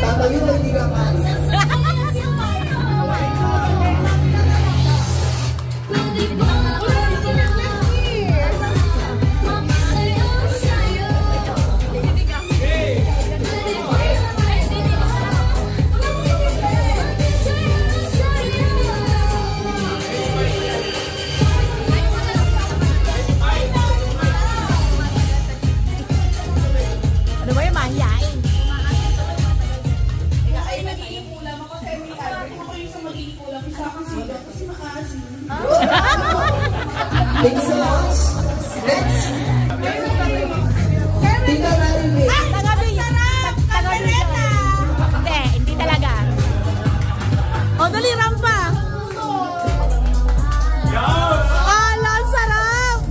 Tatayo na hindi ka pa. Ano ba yung mahihain? Ay, nagiging ulam ako sa Emily Albert. Ako yung sa magiging ulam. Isa akong sila kasi makaasin. Thank you so much. Next. Tita Marilyn. Hindi talaga. O, dali, rampa. Ala, sarap!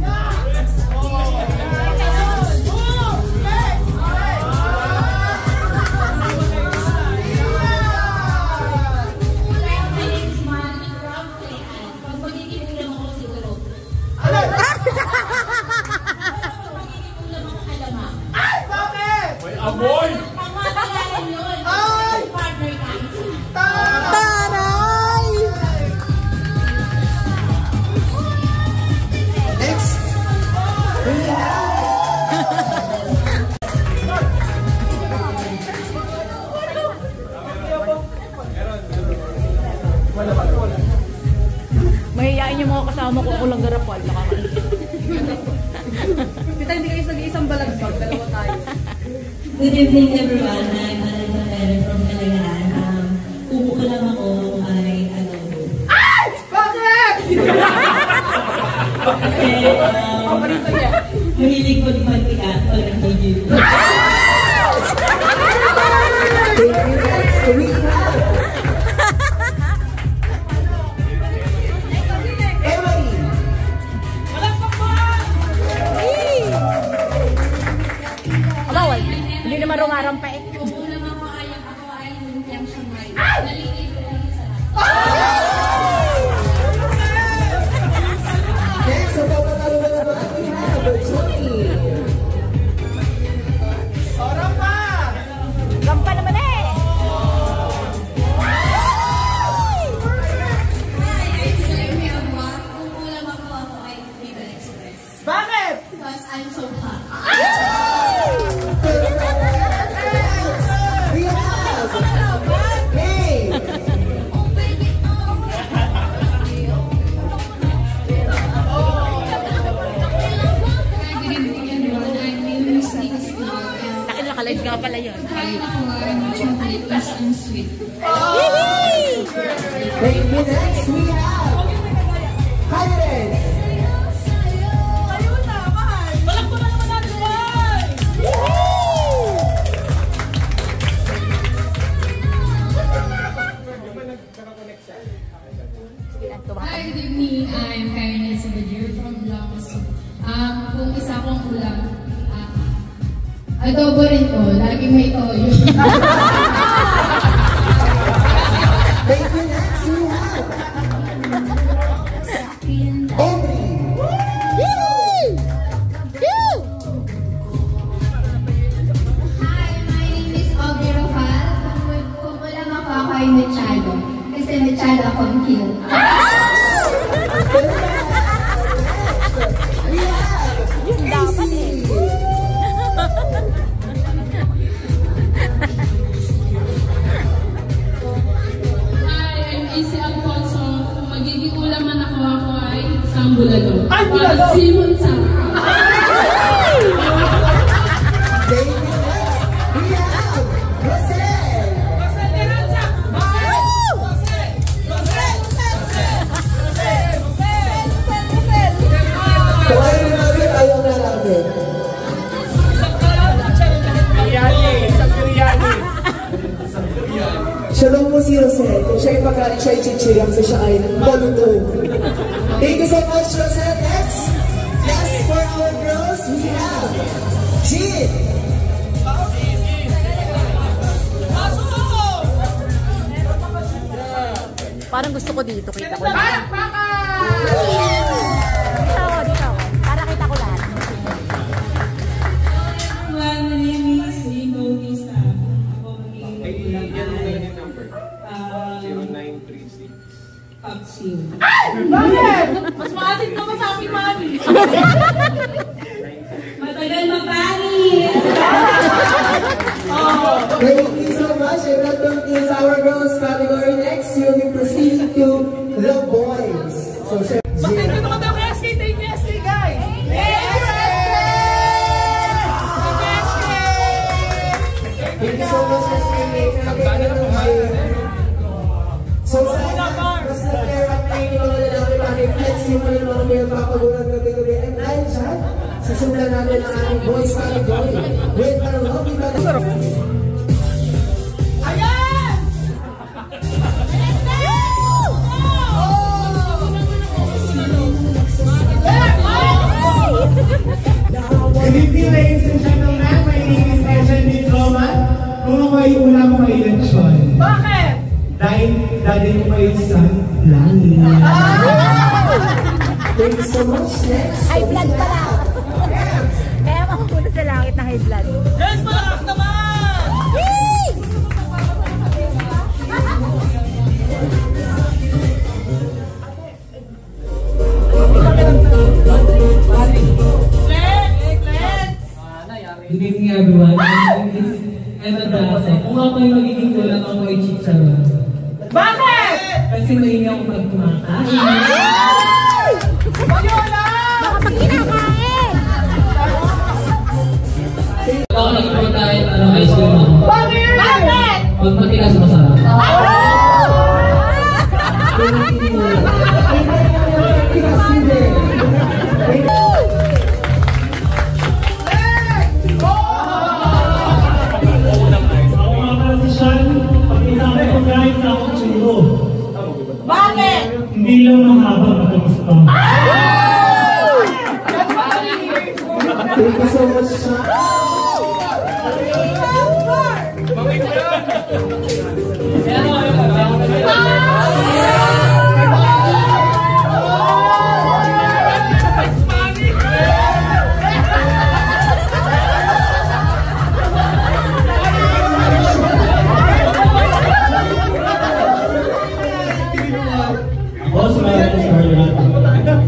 Amoy! Ay! Taray! Next. We Mahihain yung mga kasama ko. Ako lang garapal. Kita hindi kayo isang balagbag. Dalawa tayo. Good evening everyone. I'm Alan Pere from Kalayaan. Upo ko lang ako ay adobo. Ay! Bakit? Kasi mahilig magmantika pag nag-video. Thank you, next. We have Emily. Bawal. Hindi naman rumarampa eh. Ulam ako ay lumpiang siomai. Next, sa pagkakalo na naman, we have Johnny. Rampa naman eh. Bakit? Because I'm so hot. We have Hey. Good evening everyone. I'm Mimi Sneaks. Nakalive nga pala yun. Kain ako ng chocolate plus and sweet. Thank you, next. We have Pirates. Hi, good evening. I'm Karen Elizabeth from Blocos. Kung isa kong ulam, adobo rin ko. Laging may toyo. Thank you, next. We have Aubrey. Hi, my name is Aubrey Rofal. Kung ulam ako ay mechado. Kasi mechado akong cute. Yung dapat eh. Hi, I'm AC Alfonso. Kung magiging ulam man ako ay sambulado. Ay, bulalo! Simon sa. Thank you, next. We have Jose. Kumain na namin, ayaw na namin. Siya lang po si Jose. Kung siya yung pagkain, siya yung chichirang sa siya ay malutong. Thank you so much, Jose. Next. Next for our girls, we have Jean. Parang gusto ko dito, kita ko. Dito ako. Para kita ko lahat. My name is Rainbow Lisa. Ako magiging yung number. 0936. Paxil. Bakit? Mas maasin ka pa sa akin, mami. Matagal mapanis. Thank you so much, and welcome to our girls category. Next, you'll be proceeding to the boys. So, Thank you naman daw kay SK. Thank you, SK, guys. thank you so much, SK. So, mas na-clear up na yung mga lalaki pakiflex yung mga mga may papagulang gabi-gabi. And dahil dyan, susundan natin ang ating boys category. With our lovely brother. Good evening, ladies and gentlemen. My name is Ejan Diploma. Kung ako ay una mo kay eleksyon. Bakit? Dahil dati ko kayo sa langit. Thank you so much. Next. High blood pala. Kaya makapunta sa langit na high blood. Guys, malakak naman! Good evening everyone. My name is Emma Dasa. Kung ako ay magiging kulang ako ay chichara. Bakit? Kasi mahingi ako magkumakain. Baka pag kinakain! Ako nag-pagkain ice cream ako. Bakit? Huwag matigas masarap. Bakit? Hindi lang mahaba matamis pa. Thank you so much.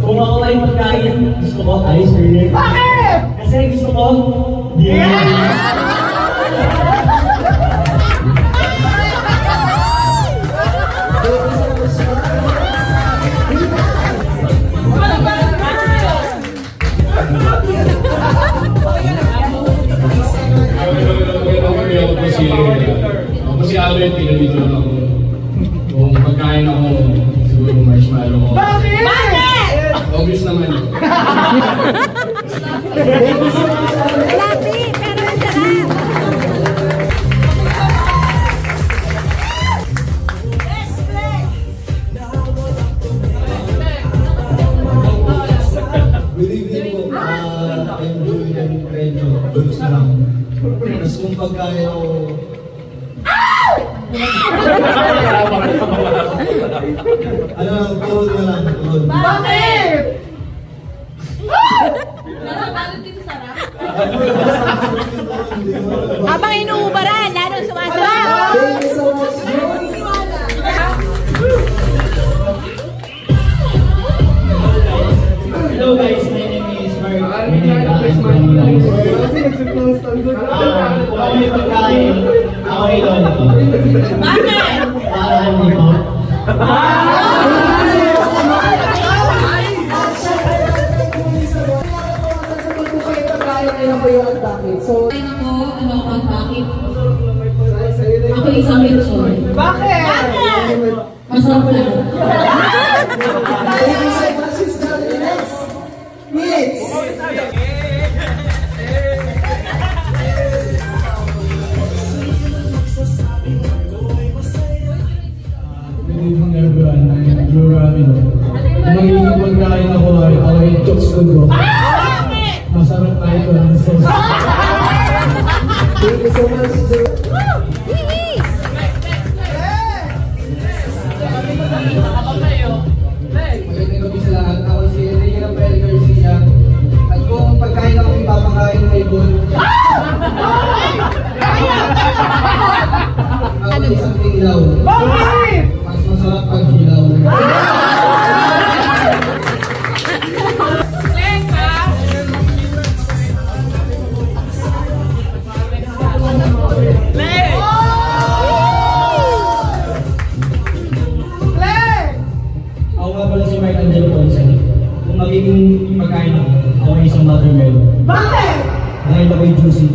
Kung ako ay pagkain, gusto ko ice cream. Bakit? Kasi gusto ko, Ako si Albert, pinabito lang ako. Kung pagkain ako, siguro marshmallow ko. Bakit? Obvious naman yun. Malati, pero masarap. Good evening po. I'm Julian Renyo. Gusto lang. Mas kung pagkain ako... Ano, tulog na lang. Tulog. Bakit? Habang inuubaran, lalo sumasarap. Thank you so much. Hello guys, my name is Mark. Kung ako ay pagkain, ako ay lolo. Bakit? Para hindi mo. So, Ako isang lechon. Bakit? Masarap lang. thank you so much. It's done in the next minutes. Good evening everyone. I'm Drew Ramiro. Kung magiging pagkain ako ay chokes ko. Masarap na ito ng sauce. Thank you so much. Woo! hilaw. Bakit? Mas masarap pag hilaw. Ako nga pala si Mark Angelo Ponce. Kung magiging pagkain ako ay isang watermelon. Bakit? Dahil ako'y juicy.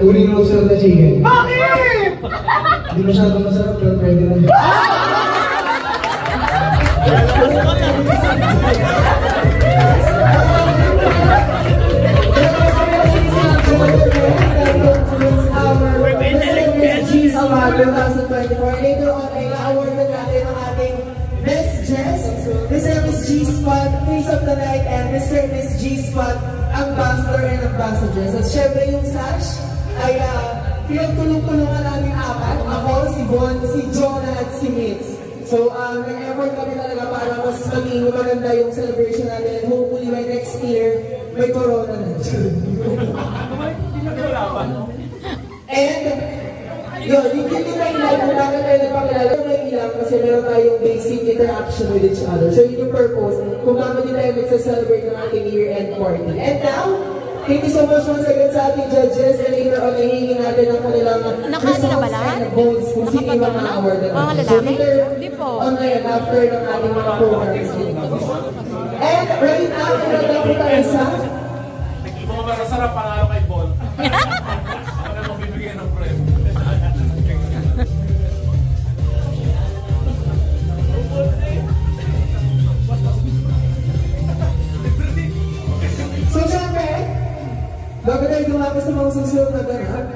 Uling lobster na chicken. Bakit? Hindi masyadong masarap pero pwede na. G's Award 2024. Later on ay na-award na natin ang ating Miss Jess, Miss Miss G-Spot, Face of the Night, and Mr. and Miss G-Spot, Ambassador and Ambassadress. At syempre yung sash ay pinagtulong-tulungan namin apat. Ako, si Bon, si Jonah, at si Mitz. So, nag-effort kami talaga para mas maging maganda yung celebration natin. And hopefully by next year, may corona na. And, yun, yung hindi na ilan kung bakit tayo nagpakilala, may ilang kasi meron tayong basic interaction with each other. So, yun yung purpose kung bakit din tayo magsa-celebrate ng ating year-end party. And now, thank you so much once again sa ating judges, and later on, hihingin natin ang kanilang results and votes kung sino yung mga award natin. So later on ngayon, after ng ating mga programs. And right now, pinagda po tayo sa... Mga masasarap panalo kay Bon. Ano mo bibigyan ng friend? So, syempre, bago tayo dumapos sa mga susunod na ganap,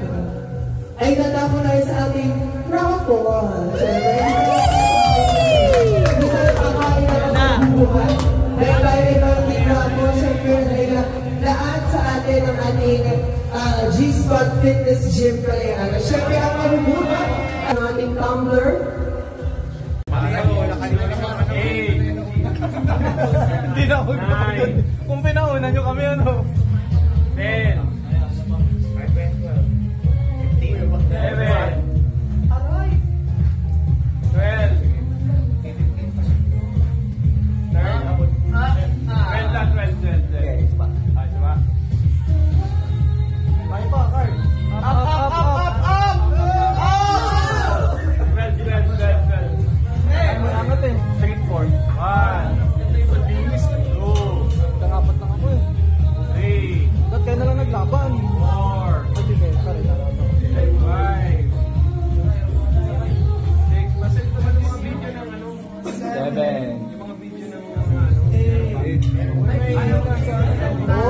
ay natako na sa ating raffle. Syempre, hindi tayo pakain na buhay. Dahil tayo ay parang raffle, syempre, dahil lahat sa atin ang ating G-Spot Fitness Gym Kalayaan. Syempre, ang mabubuhay, ang ating tumbler. Hindi na ako kung pinauna nyo kami ano. 10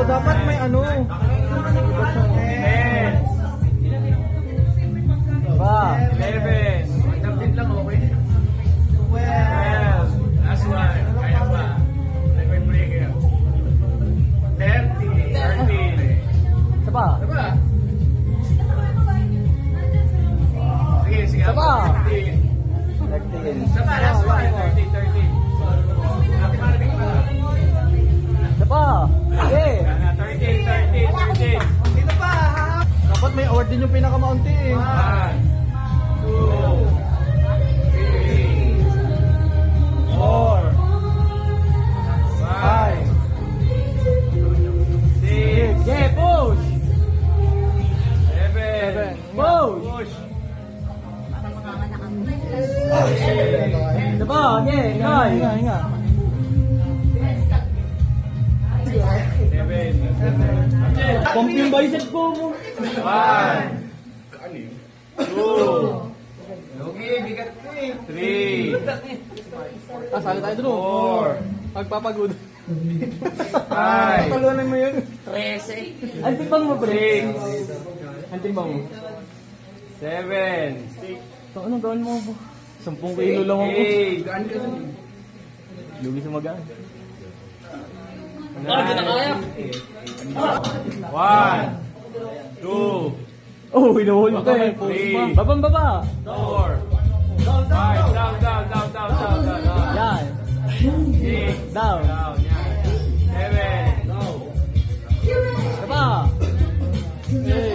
dapat may ano. Ba, 11. Nagdapit lang okay. 12. Last one. Kaya pa. May break here. 30. Saba. Saba. Sige, sige. Saba. 13. Saba, last one. 30. Saba. Sige. 30. Sino pa? Dapat may award din yung pinakamaunti eh. 1, 2, 3, 4, 5, 6, Yeah, push! 7, Push! Diba? Yeah, hinga. 7, Pump yung bicep ko mo. 1, 2, Okay, bigat ko eh. 3, Sali tayo dun. 4, Pagpapagod. 5, Talunan mo yun. 13. Ang timbang mo, pre. 6, Ang timbang mo. 7, 7, 6, Anong gawin mo? 10 kilo lang ako. 8, Lugi sa magaan. 9, 1, 2, Oh, hinuhuli ka eh. 3, Babang baba. 4, 5, down. Yan. 6, Down. yan. 7, Baba. 8,